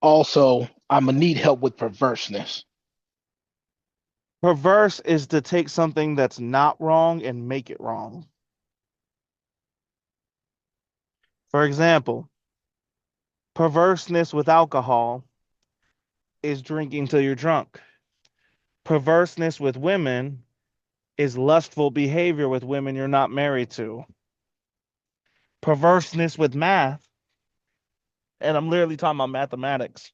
Also, I'm gonna need help with perverseness. Perverse is to take something that's not wrong and make it wrong. For example, perverseness with alcohol is drinking till you're drunk. Perverseness with women is lustful behavior with women you're not married to. Perverseness with math, and I'm literally talking about mathematics,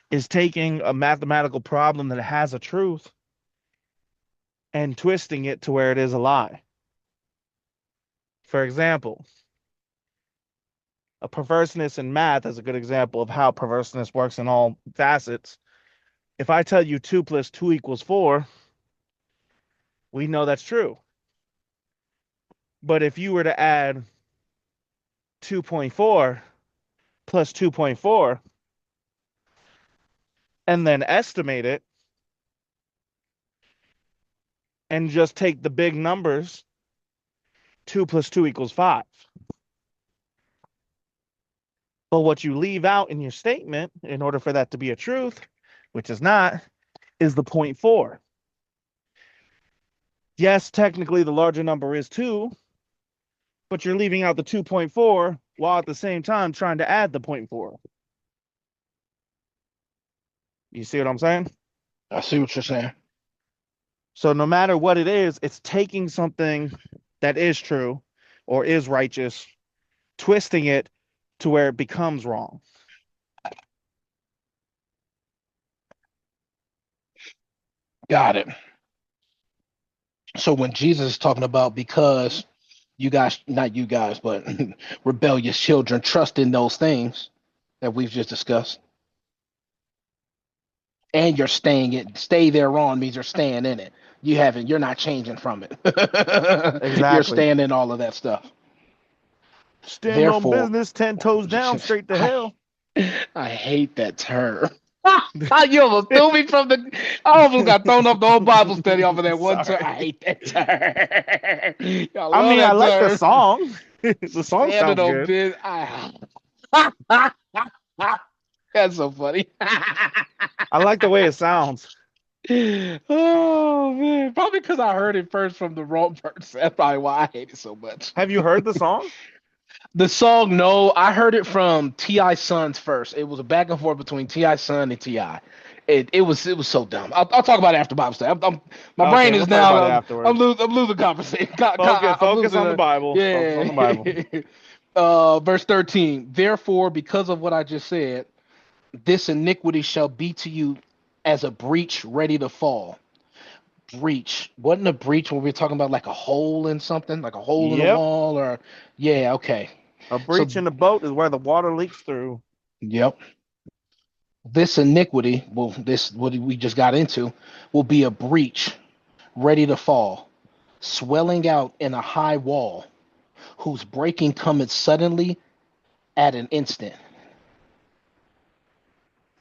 is taking a mathematical problem that has a truth and twisting it to where it is a lie. For example, a perverseness in math is a good example of how perverseness works in all facets. If I tell you 2 plus 2 equals 4, we know that's true. But if you were to add 2.4 plus 2.4 and then estimate it and just take the big numbers, 2 plus 2 equals 5. But what you leave out in your statement, in order for that to be a truth, which is not, is the 0.4. Yes, technically the larger number is 2, but you're leaving out the 2.4 while at the same time trying to add the 0.4. You see what I'm saying? I see what you're saying. So no matter what it is, it's taking something that is true or is righteous, twisting it to where it becomes wrong. Got it. So when Jesus is talking about because you guys, not you guys, but rebellious children trust in those things that we've just discussed, and you're staying it, stay there on means you're staying in it. You're not changing from it. You're Exactly. staying in all of that stuff. Stand on Therefore, business, 10 toes down, straight to I, hell. I hate that term. You almost threw me from the. I almost got thrown off the whole Bible study off of that one term. I Sorry. hate that term. I I love mean, I that like the term. song. The song Standing sounds on good. business. That's so funny. I like the way it sounds. Oh man, probably because I heard it first from the wrong person. That's probably why I hate it so much. Have you heard the song? The song, no, I heard it from T.I. Sons first. It was a back and forth between T.I. Son and T.I. it was so dumb. I'll talk about it after Bible study. My brain Okay, is we'll talk about it now afterwards. I'm losing conversation. I'm Focus losing on the Bible. Focus on yeah. the Bible. Verse 13. Therefore, because of what I just said, this iniquity shall be to you as a breach ready to fall. Breach. Wasn't a breach when we were talking about like a hole in something, like a hole in the Yep. wall, or yeah, okay. A So breach in the boat is where the water leaks through. yep. This iniquity, well, this what we just got into, will be a breach ready to fall, swelling out in a high wall, whose breaking cometh suddenly at an instant.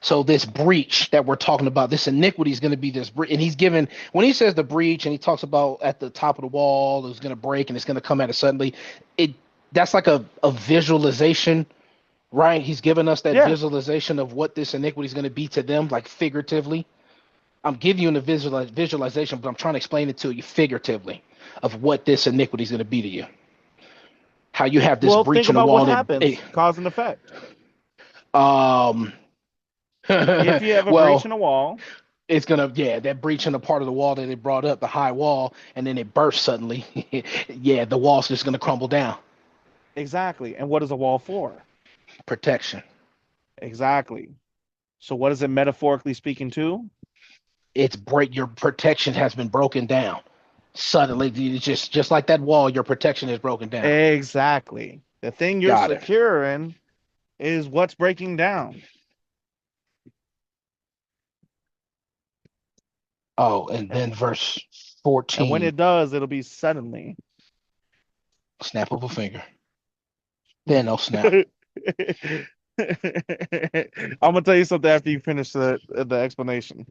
So this breach that we're talking about, this iniquity is going to be this breach, and he's given when he says the breach, and he talks about at the top of the wall, it's going to break and it's going to come at us suddenly. It that's like a visualization, right? He's given us that Yeah. visualization of what this iniquity is going to be to them, like figuratively. I'm giving you a visualization, but I'm trying to explain it to you figuratively of what this iniquity is going to be to you. How you have this Well, breach think in the about what wall, and happens, cause and effect. um, If you have a breach well, in a wall, it's gonna yeah that breach in the part of the wall that they brought up, the high wall, and then it bursts suddenly. Yeah, the wall's just gonna crumble down. exactly. And what is a wall for? Protection. Exactly. So what is it metaphorically speaking to? It's break your protection has been broken down. Suddenly, it's just like that wall, your protection is broken down. Exactly. The thing you're Got it. securing is what's breaking down. Oh, and And then verse and when 14, it does, it'll be suddenly. snap of a finger. Then I'll snap. I'm gonna tell you something after you finish the explanation.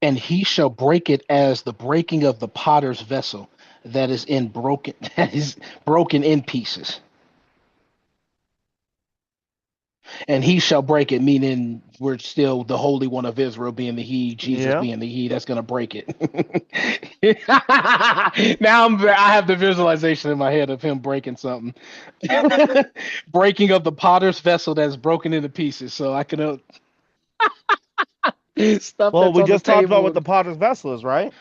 And he shall break it as the breaking of the potter's vessel that is in broken that is broken in pieces. And he shall break it, meaning we're still the Holy One of Israel being the He, Jesus Yeah. being the He that's gonna break it. Now I have the visualization in my head of him breaking something. Breaking of the potter's vessel that's broken into pieces. So I can stuff Well, that's we on the just talked about what table. the potter's vessel is, right?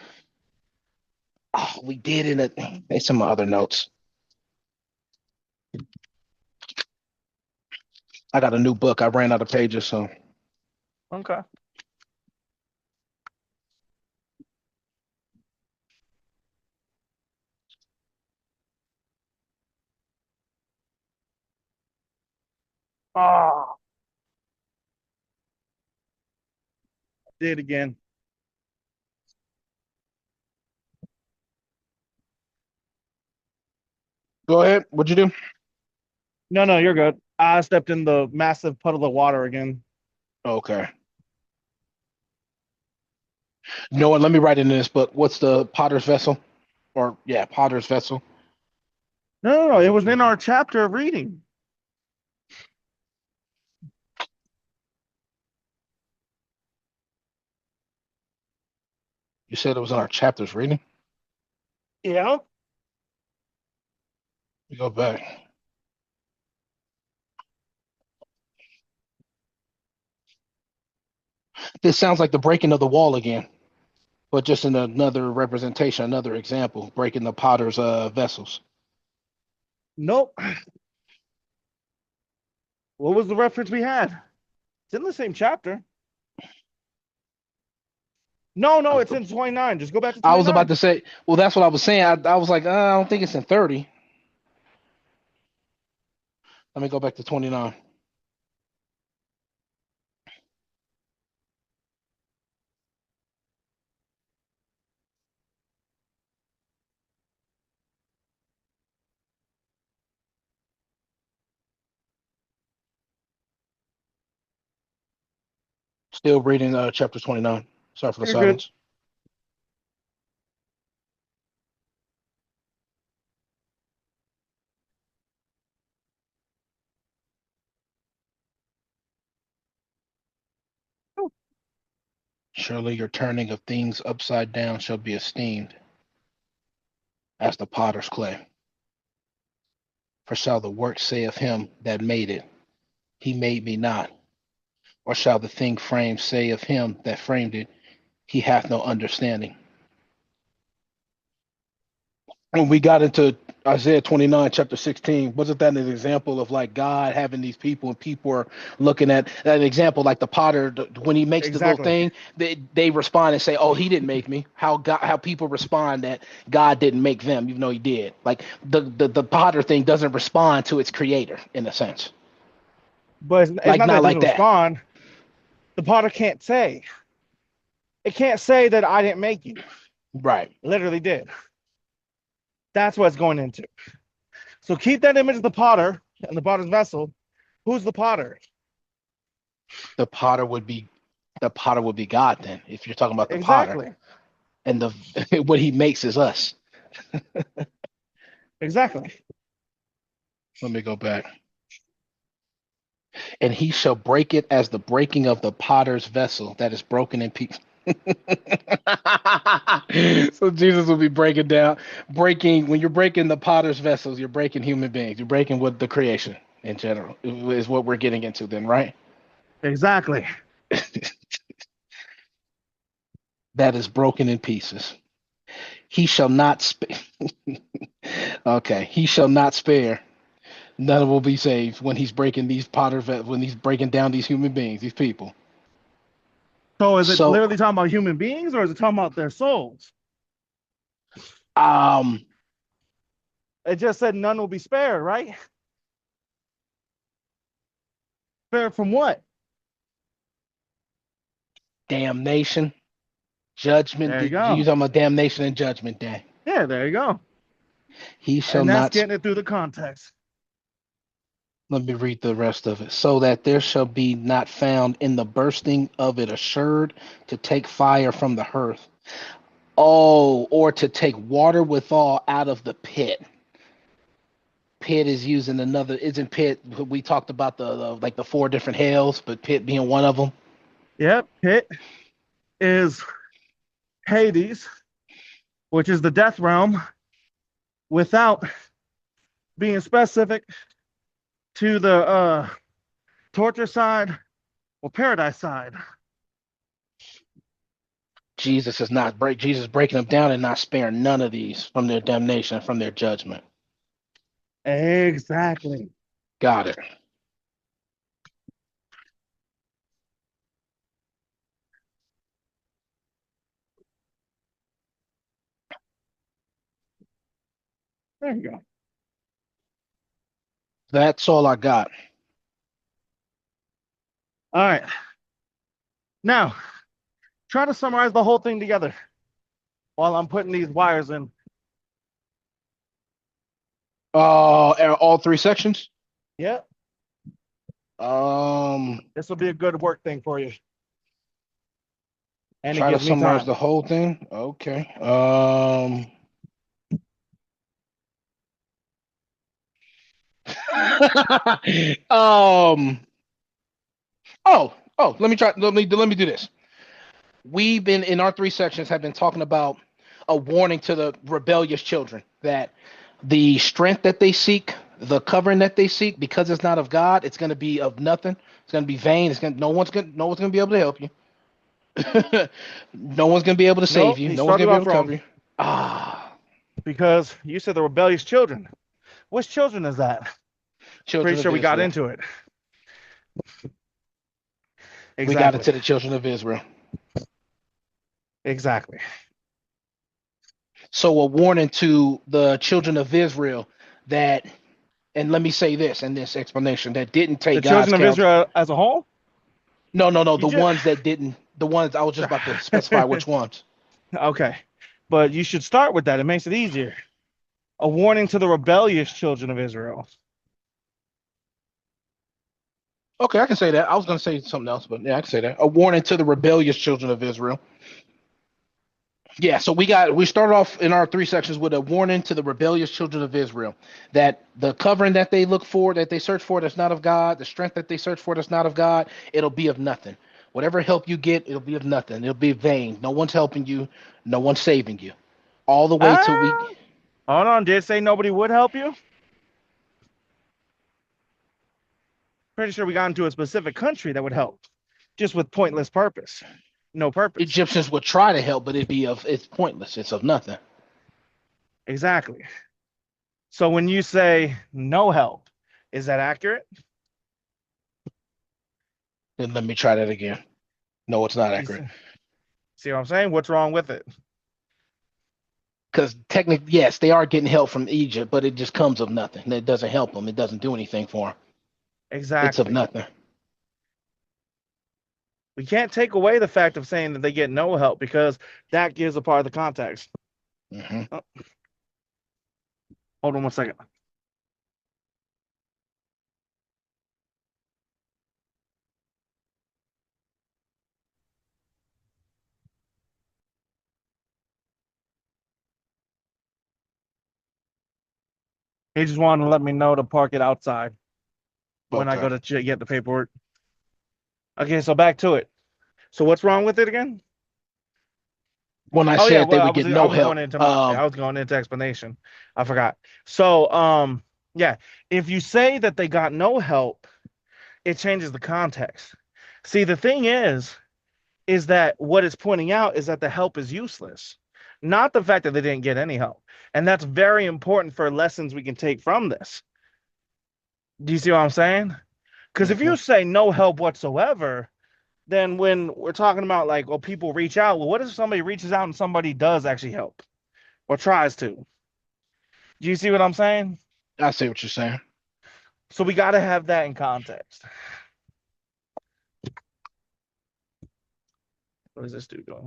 Oh, we did in it. There's some other notes. I got a new book. I ran out of pages, so Okay. Oh, did again. go ahead. What'd you do? No, no, you're good. I stepped in the massive puddle of water again. Okay. You know what? Let me write it in this book. What's the potter's vessel? Or yeah, potter's vessel. No, no, no. It was in our chapter of reading. You said it was in our chapters reading. Yeah. You go back. This sounds like the breaking of the wall again, but just in another representation, another example, breaking the potter's vessels. Nope. What was the reference we had? It's in the same chapter. No, no, it's in 29. Just go back to I was about 29. to say, well, that's what I was saying. I was like, I don't think it's in 30. Let me go back to 29. Still reading chapter 29. Sorry for the You're good. silence. Surely your turning of things upside down shall be esteemed as the potter's clay. For shall the work say of him that made it, he made me not. Or shall the thing framed say of him that framed it, he hath no understanding? When we got into Isaiah 29, chapter 16, wasn't that an example of like God having these people and people are looking at that example, like the potter, when he makes the little Exactly. thing, they respond and say, oh, he didn't make me. How people respond that God didn't make them, even though he did. Like the potter thing doesn't respond to its creator in a sense. But it's Like not that not it doesn't like that. respond. The potter can't say. It can't say that I didn't make you. Right. It literally did. That's what it's going into. So keep that image of the potter and the potter's vessel. Who's the potter? The potter would be the potter would be God then, if you're talking about the potter. Exactly. And the what he makes is us. Exactly. Let me go back. And he shall break it as the breaking of the potter's vessel that is broken in pieces. So Jesus will be breaking when you're breaking the potter's vessels, you're breaking human beings. You're breaking with the creation in general, is what we're getting into then, right? Exactly. That is broken in pieces. He shall not spare. Okay, he shall not spare. None will be saved when he's breaking these when he's breaking down these human beings, these people. So is it So, literally talking about human beings or is it talking about their souls? um, It just said none will be spared, right? Spared from what? damnation, judgment. There you You go. talking about damnation and judgment day? Yeah, there you go. He shall And that's not. getting it through the context. Let me read the rest of it. So that there shall be not found in the bursting of it assured to take fire from the hearth. Oh, or to take water withal out of the pit. Pit is using another. Isn't pit? We talked about the like the four different hells, but pit being one of them. Yep. Pit is Hades, which is the death realm, without being specific to the torture side or paradise side. Jesus breaking them down and not sparing none of these from their damnation, from their judgment. Exactly. Got it. There you go. That's all I got. All right. Now, try to summarize the whole thing together while I'm putting these wires in. All three sections. Yep. Um, This will be a good work thing for you. And it Try to gives me summarize time. the whole thing. Okay. um. Oh. Let me try. Let me do this. We've been in our three sections have been talking about a warning to the rebellious children that the strength that they seek, the covering that they seek, because it's not of God, it's going to be of nothing. It's going to be vain. No one's going to be able to help you. No one's going to be able to save Nope, you. he No one's started going to be off able to wrong cover you. Ah, because you said the rebellious children. Which children is that? Pretty children sure of we got Israel. into it. We got Exactly. into the children of Israel. Exactly. So a warning to the children of Israel that, and let me say this in this explanation, that didn't The take God's children of counsel. Israel as a whole? No, You the just ones that didn't, the ones I was just about to specify which ones. okay. But you should start with that. It makes it easier. A warning to the rebellious children of Israel. Okay, I can say that. I was going to say something else, but yeah, I can say that. A warning to the rebellious children of Israel. Yeah, so we started off in our three sections with a warning to the rebellious children of Israel that the covering that they look for, that they search for, that's not of God, the strength that they search for, that's not of God, it'll be of nothing. Whatever help you get, it'll be of nothing. It'll be vain. No one's helping you. No one's saving you. All the way till we. Ah, hold on. Did it say nobody would help you? Pretty sure we got into a specific country that would help. just with pointless purpose, no purpose. Egyptians would try to help, but it's pointless. It's of nothing. Exactly. So when you say no help, is that accurate? And let me try that again. No, it's not You accurate. see what I'm saying? What's wrong with it? Because technically, yes, they are getting help from Egypt, but it just comes of nothing. It doesn't help them. It doesn't do anything for them. It's of Exactly. nothing. We can't take away the fact of saying that they get no help because that gives a part of the context. Hmm. Oh, hold on 1 second. He just wanted to let me know to park it outside when I Okay. go to get the paperwork. Okay, so back to it. So what's wrong with it again? When I Oh yeah, said they well would get I no was going help, into explanation. I forgot. So yeah, if you say that they got no help, it changes the context. See, the thing is that what it's pointing out is that the help is useless, not the fact that they didn't get any help. And that's very important for lessons we can take from this. Do you see what I'm saying? Because if hmm you say no help whatsoever, then when we're talking about like, well, people reach out, well, what if somebody reaches out and somebody does actually help or tries to? Do you see what I'm saying? I see what you're saying. So we got to have that in context. What is this dude doing?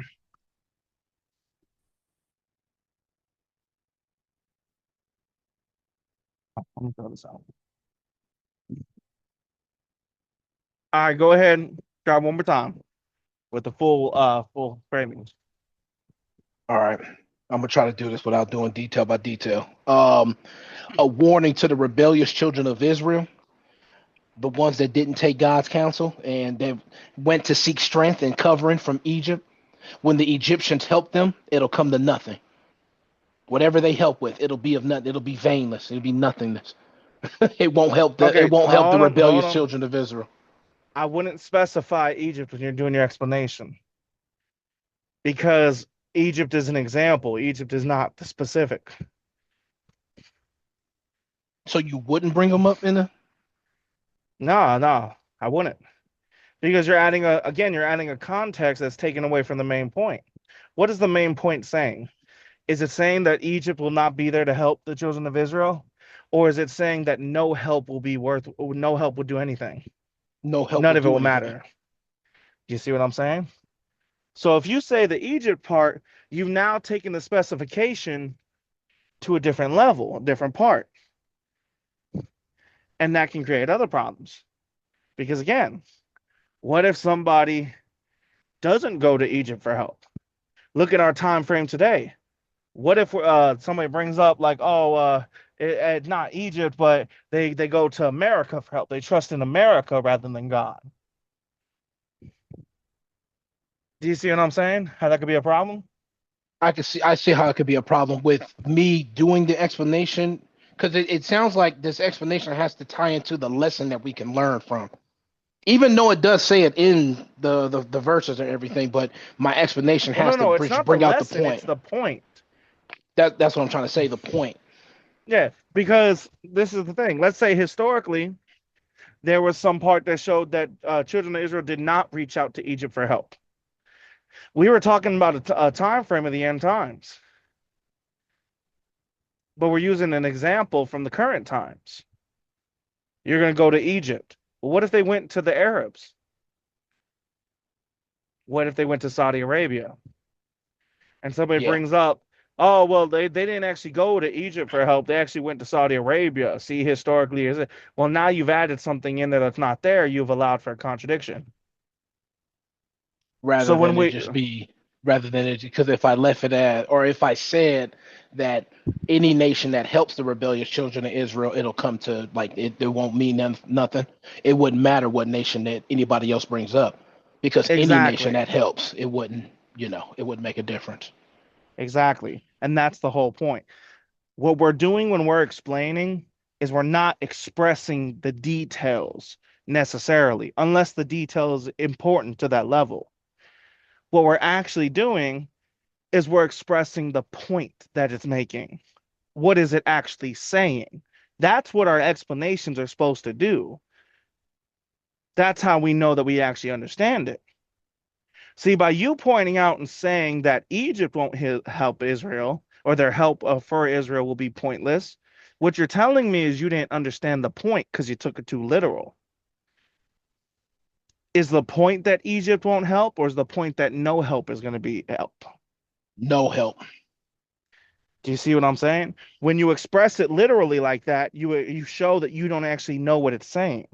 Let me throw this out. All right, go ahead and try one more time with the full framing. All right. I'm gonna try to do this without doing detail by detail. A warning to the rebellious children of Israel, the ones that didn't take God's counsel and they went to seek strength and covering from Egypt. When the Egyptians help them, it'll come to nothing. Whatever they help with, it'll be of nothing. It'll be vainless. It'll be nothingness. It won't help the it Okay, won't help the hold rebellious on. children of Israel. I wouldn't specify Egypt when you're doing your explanation because Egypt is an example. Egypt is not the specific. So you wouldn't bring them up in a No, no, I wouldn't. Because you're adding a context that's taken away from the main point. What is the main point saying? Is it saying that Egypt will not be there to help the children of Israel? Or is it saying that no help will do anything? no help None would of it do will anything. matter. Do you see what I'm saying? So if you say the Egypt part, you've now taken the specification to a different level, a different part. And that can create other problems. Because again, what if somebody doesn't go to Egypt for help? Look at our time frame today. What if somebody brings up like, oh, not Egypt, but they go to America for help. They trust in America rather than God. Do you see what I'm saying? How that could be a problem? I see how it could be a problem with me doing the explanation because it sounds like this explanation has to tie into the lesson that we can learn from. Even though it does say it in the verses and everything, but my explanation Well, no, has to no, it's not the bring out the lesson, point. it's the point. That's what I'm trying to say. The point. Yeah, because this is the thing. Let's say historically, there was some part that showed that children of Israel did not reach out to Egypt for help. We were talking about a time frame of the end times, but we're using an example from the current times. You're going to go to Egypt. Well, what if they went to the Arabs? What if they went to Saudi Arabia? And somebody Yeah. brings up, oh, well, they didn't actually go to Egypt for help. They actually went to Saudi Arabia. See, historically, is it? Well, now you've added something in there that's not there. You've allowed for a contradiction. So Rather when than it we, just be rather than it because if I left it at or if I said that any nation that helps the rebellious children of Israel, it'll come to like it won't mean nothing. It wouldn't matter what nation that anybody else brings up because any nation exactly, that helps, it wouldn't it wouldn't make a difference. exactly. And that's the whole point. What we're doing when we're explaining is we're not expressing the details. necessarily, unless the detail is important to that level. What we're actually doing is we're expressing the point that it's making. What is it actually saying? That's what our explanations are supposed to do. That's how we know that we actually understand it. See, by you pointing out and saying that Egypt won't help Israel, or their help for Israel will be pointless, what you're telling me is you didn't understand the point because you took it too literal. Is the point that Egypt won't help, or is the point that no help is going to be help? No help. Do you see what I'm saying? When you express it literally like that, you show that you don't actually know what it's saying,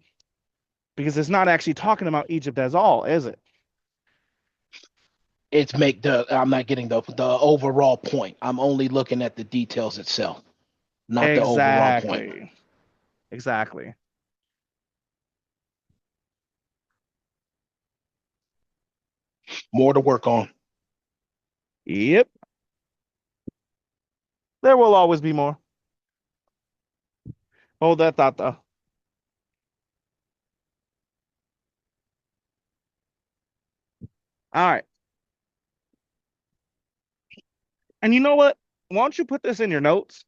because it's not actually talking about Egypt as all, is it? It's make the I'm not getting the overall point. I'm only looking at the details itself, not the overall point. Exactly. Exactly. More to work on. Yep. There will always be more. Hold that thought though. All right. And you know what? Why don't you put this in your notes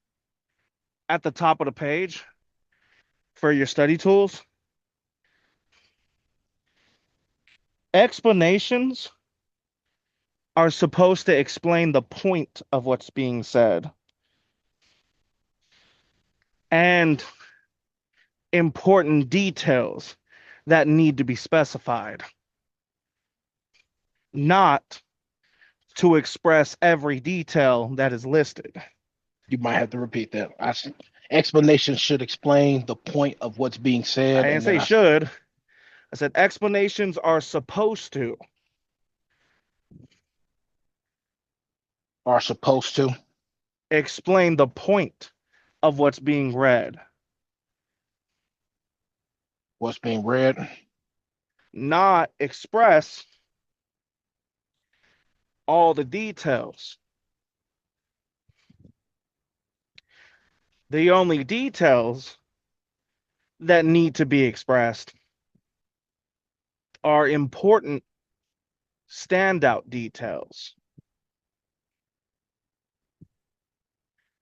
at the top of the page for your study tools? Explanations are supposed to explain the point of what's being said and important details that need to be specified, not to express every detail that is listed. You might have to repeat that. Explanations should explain the point of what's being I said, didn't and then say should. I said explanations are supposed to are supposed to. explain the point of what's being read, What's being read. not express all the details. The only details that need to be expressed are important standout details.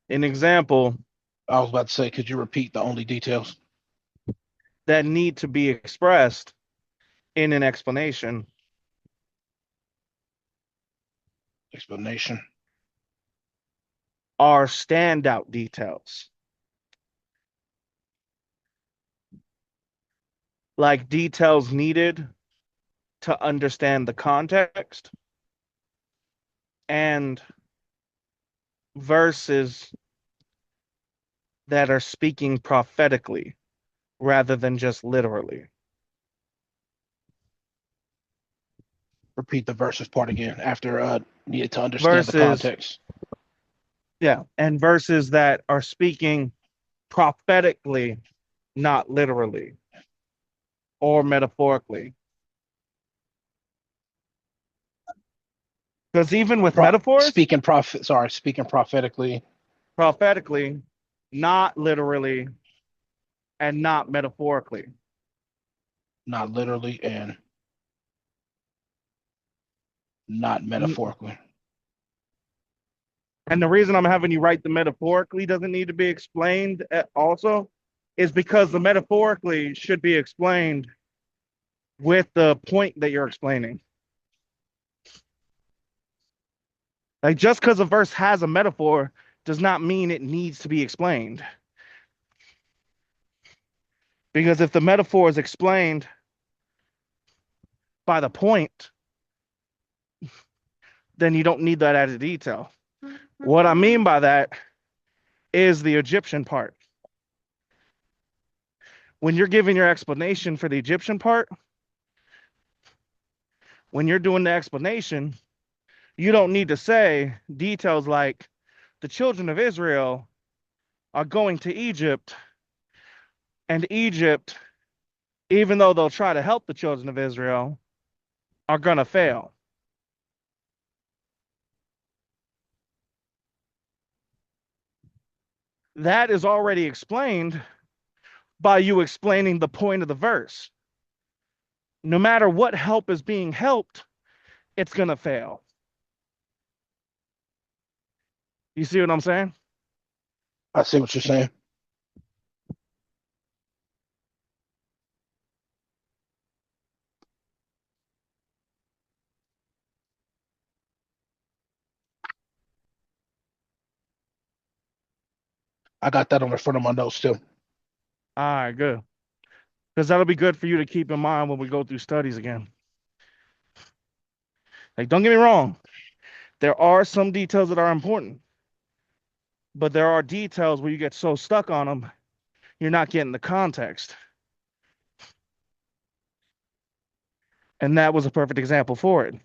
An example I was about to say, could you repeat the only details? that need to be expressed in an explanation Explanation. are standout details, like details needed to understand the context and verses that are speaking prophetically rather than just literally. Repeat the verses part again after needed to understand the Verses, context. yeah, and verses that are speaking prophetically, not literally or metaphorically. Because even with metaphors, Speaking prophetically, prophetically, not literally, and not metaphorically. not literally and not metaphorically. And the reason I'm having you write the metaphorically doesn't need to be explained also is because the metaphorically should be explained with the point that you're explaining. Like just because a verse has a metaphor does not mean it needs to be explained. Because if the metaphor is explained by the point, then you don't need that added detail. What I mean by that is the Egyptian part. When you're giving your explanation for the Egyptian part, when you're doing the explanation, you don't need to say details like the children of Israel are going to Egypt, and Egypt, even though they'll try to help the children of Israel, are going to fail. That is already explained by you explaining the point of the verse. no matter what help is being helped, it's going to fail. You see what I'm saying? I see what you're saying. I got that on the front of my notes too. All right, good. Because that'll be good for you to keep in mind when we go through studies again. Like, don't get me wrong, there are some details that are important, but there are details where you get so stuck on them, you're not getting the context. And that was a perfect example for it.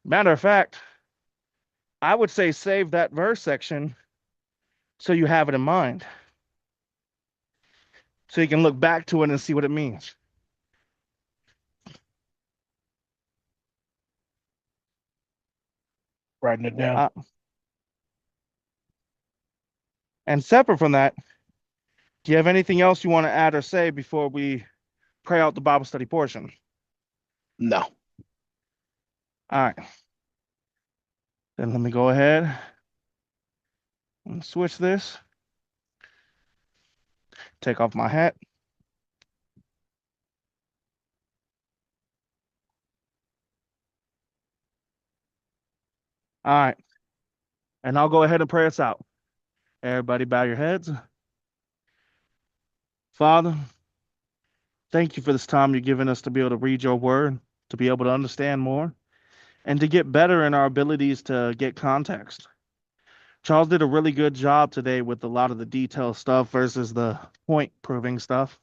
Matter of fact, I would say save that verse section so you have it in mind, so you can look back to it and see what it means. Writing it down. Uh, and separate from that, do you have anything else you want to add or say before we pray out the Bible study portion? No. All right. Then let me go ahead and switch this. Take off my hat. All right. And I'll go ahead and pray us out. Everybody bow your heads. Father, thank you for this time you're giving us to be able to read your word, to be able to understand more, and to get better in our abilities to get context. Charles did a really good job today with a lot of the detailed stuff versus the point proving stuff.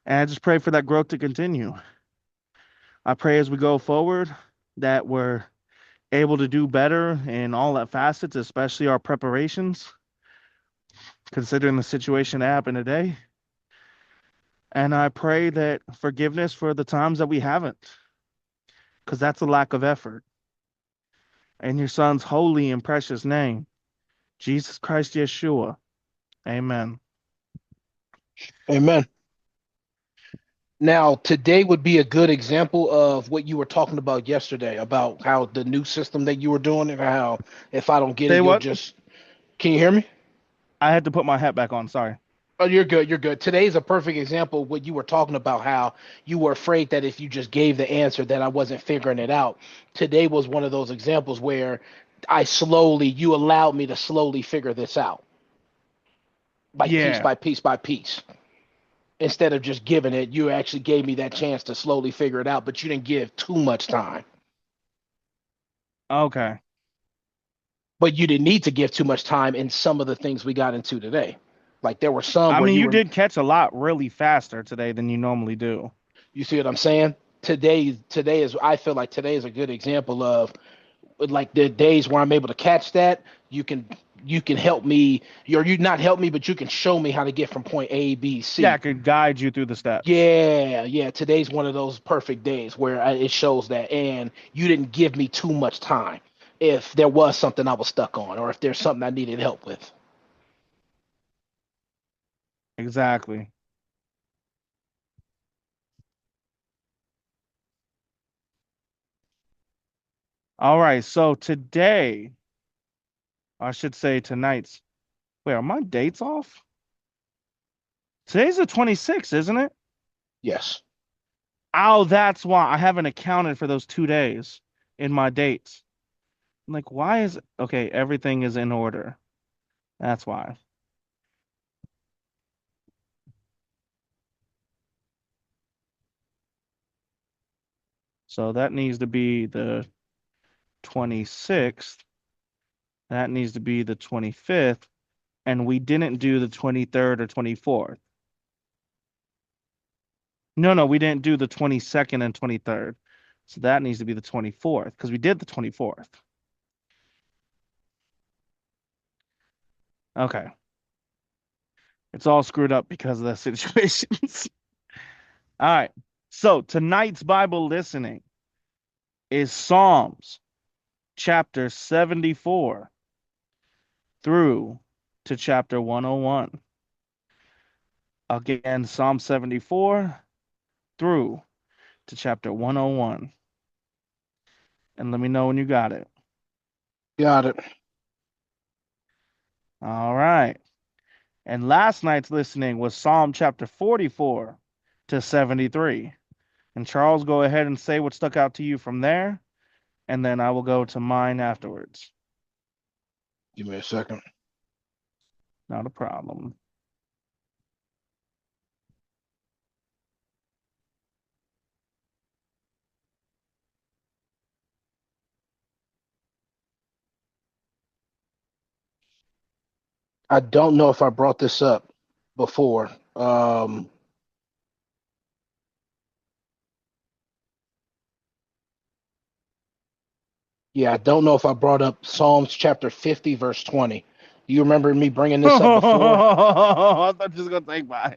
And I just pray for that growth to continue. I pray as we go forward that we're able to do better in all that facets, especially our preparations, considering the situation that happened today. And I pray that forgiveness for the times that we haven't, because that's a lack of effort. In your son's holy and precious name, Jesus Christ Yeshua. Amen. Amen. Now, today would be a good example of what you were talking about yesterday about how the new system that you were doing and how if I don't get it, Say you'll what? just. Can you hear me? I had to put my hat back on. Sorry. Oh, you're good. You're good. Today's a perfect example of what you were talking about, how you were afraid that if you just gave the answer that I wasn't figuring it out. Today was one of those examples where you allowed me to slowly figure this out, like piece Yeah. by piece by piece. Instead of just giving it, you actually gave me that chance to slowly figure it out, but you didn't give too much time. Okay. But you didn't need to give too much time in some of the things we got into today. Like there were some I where mean, you you were. did catch a lot really faster today than you normally do. You see what I'm saying? Today is I feel like today is a good example of like the days where I'm able to catch that. You can help me, or you not help me, but you can show me how to get from point A, B, Yeah, I C. could guide you through the steps. Yeah, yeah. Today's one of those perfect days where it shows that, and you didn't give me too much time. If there was something I was stuck on, or if there's something I needed help with. Exactly. All right. So today, I should say tonight's. Wait, are my dates off? Today's the 26th, isn't it? Yes. Oh, that's why I haven't accounted for those 2 days in my dates. I'm like, why is okay? Everything is in order. That's why. So that needs to be the 26th. That needs to be the 25th. And we didn't do the 23rd or 24th. No, no, we didn't do the 22nd and 23rd. So that needs to be the 24th because we did the 24th. Okay. It's all screwed up because of the situations. All right. So tonight's Bible listening is Psalms chapter 74 through to chapter 101. Again, Psalm 74 through to chapter 101. And let me know when you got it. Got it. All right. And last night's listening was Psalm chapter 44 to 73. And Charles, go ahead and say what stuck out to you from there, and then I will go to mine afterwards. Give me a second. Not a problem. I don't know if I brought this up before. Yeah, I don't know if I brought up Psalms chapter 50, verse 20. Do you remember me bringing this up before? I thought you was gonna take mine.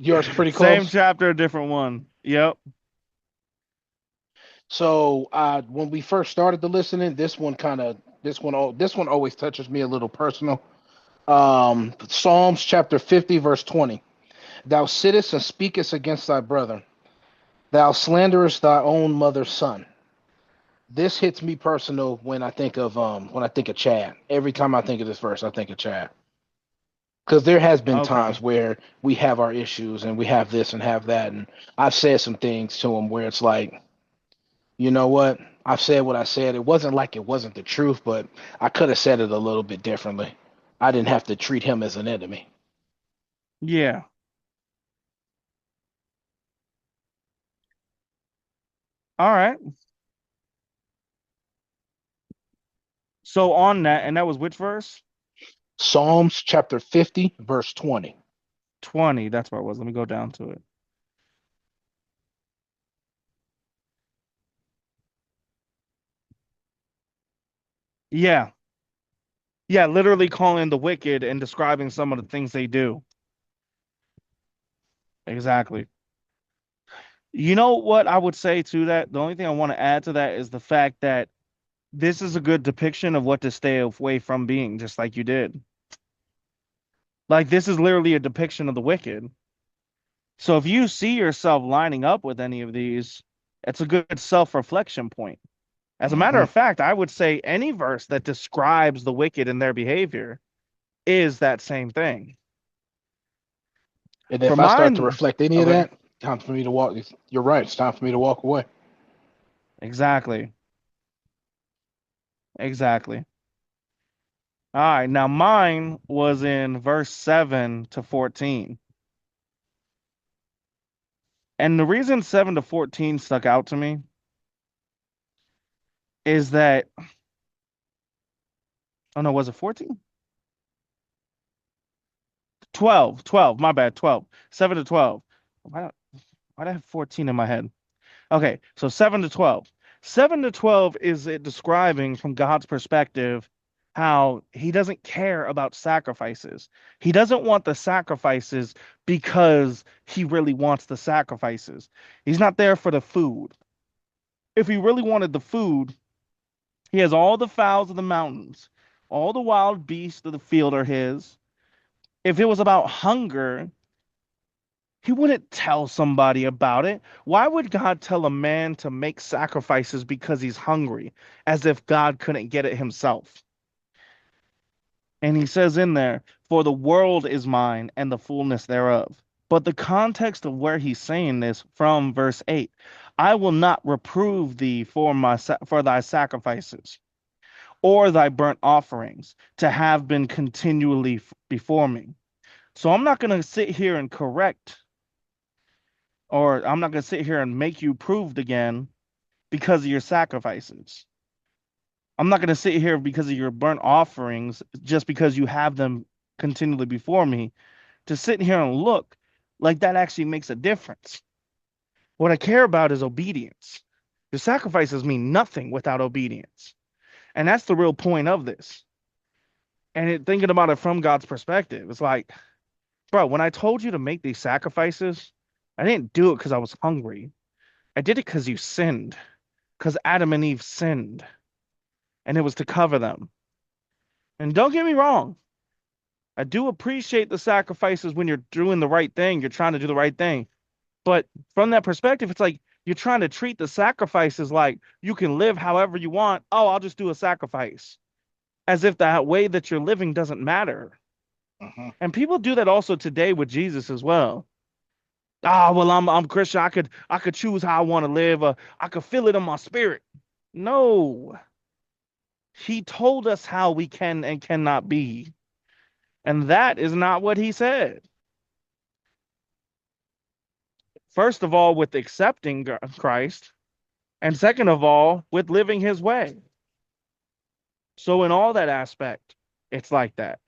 Yours pretty Same close. chapter, different one. Yep. So when we first started the listening, this one always touches me a little personal. Psalms chapter 50, verse 20. Thou sittest and speakest against thy brother. Thou slanderest thy own mother's son. This hits me personal when I think of Chad. Every time I think of this verse, I think of Chad. Because there has been Okay. times where we have our issues and we have this and have that, and I've said some things to him where it's like, you know what? I've said what I said. It wasn't like it wasn't the truth, but I could have said it a little bit differently. I didn't have to treat him as an enemy. Yeah. All right. So on that, and that was which verse? Psalms chapter 50, verse 20. 20. That's where it was. Let me go down to it. Yeah. Yeah, literally calling the wicked and describing some of the things they do. Exactly. You know what I would say to that? The only thing I want to add to that is the fact that this is a good depiction of what to stay away from being, just like you did. Like, this is literally a depiction of the wicked. So if you see yourself lining up with any of these, it's a good self-reflection point. As a matter Hmm. of fact, I would say any verse that describes the wicked and their behavior is that same thing. And For if I start to mine, reflect any of okay, that, time for me to walk. You're right. It's time for me to walk away. exactly, exactly. All right, now mine was in verse 7 to 14. And the reason 7 to 14 stuck out to me is that, oh no, was it 14? 12, 12, my bad, 12. 7 to 12. Why do I have 14 in my head? Okay, so 7 to 12. 7 to 12 is it describing from God's perspective how he doesn't care about sacrifices. He doesn't want the sacrifices because he really wants the sacrifices. He's not there for the food. If he really wanted the food, he has all the fowls of the mountains, all the wild beasts of the field are his. If it was about hunger, he wouldn't tell somebody about it. Why would God tell a man to make sacrifices because he's hungry, as if God couldn't get it himself? And he says in there, for the world is mine and the fullness thereof. But the context of where he's saying this from verse 8, I will not reprove thee for for thy sacrifices or thy burnt offerings to have been continually before me. So I'm not going to sit here and correct, or I'm not going to sit here and make you proved again because of your sacrifices. I'm not going to sit here because of your burnt offerings, just because you have them continually before me, to sit here and look like that actually makes a difference. What I care about is obedience. The sacrifices mean nothing without obedience. And that's the real point of this. Thinking about it from God's perspective, it's like, bro, when I told you to make these sacrifices, I didn't do it because I was hungry. I did it because you sinned, because Adam and Eve sinned, and it was to cover them. And don't get me wrong, I do appreciate the sacrifices when you're doing the right thing, you're trying to do the right thing. But from that perspective, it's like you're trying to treat the sacrifices like you can live however you want. Oh, I'll just do a sacrifice, as if that way that you're living doesn't matter. Mhm. And people do that also today with Jesus as well. Ah, well, I'm Christian. I could choose how I want to live. I could feel it in my spirit. No, he told us how we can and cannot be, and that is not what he said. First of all, with accepting Christ, and second of all, with living his way. So in all that aspect, it's like that.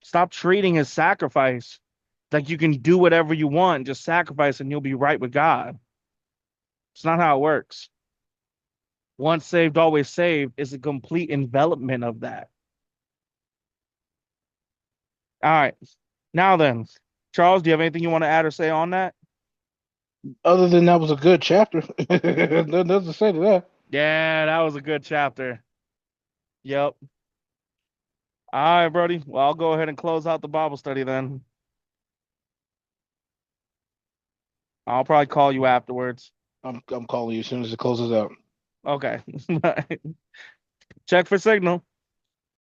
Stop treating his sacrifice like you can do whatever you want, just sacrifice and you'll be right with God. It's not how it works. Once saved, always saved is a complete envelopment of that. All right. Now then, Charles, do you have anything you want to add or say on that? Other than that was a good chapter. Nothing else to say to that. Yeah, that was a good chapter. Yep. All right, Brody. Well, I'll go ahead and close out the Bible study then. I'll probably call you afterwards. I'm calling you as soon as it closes out. Okay. Check for signal.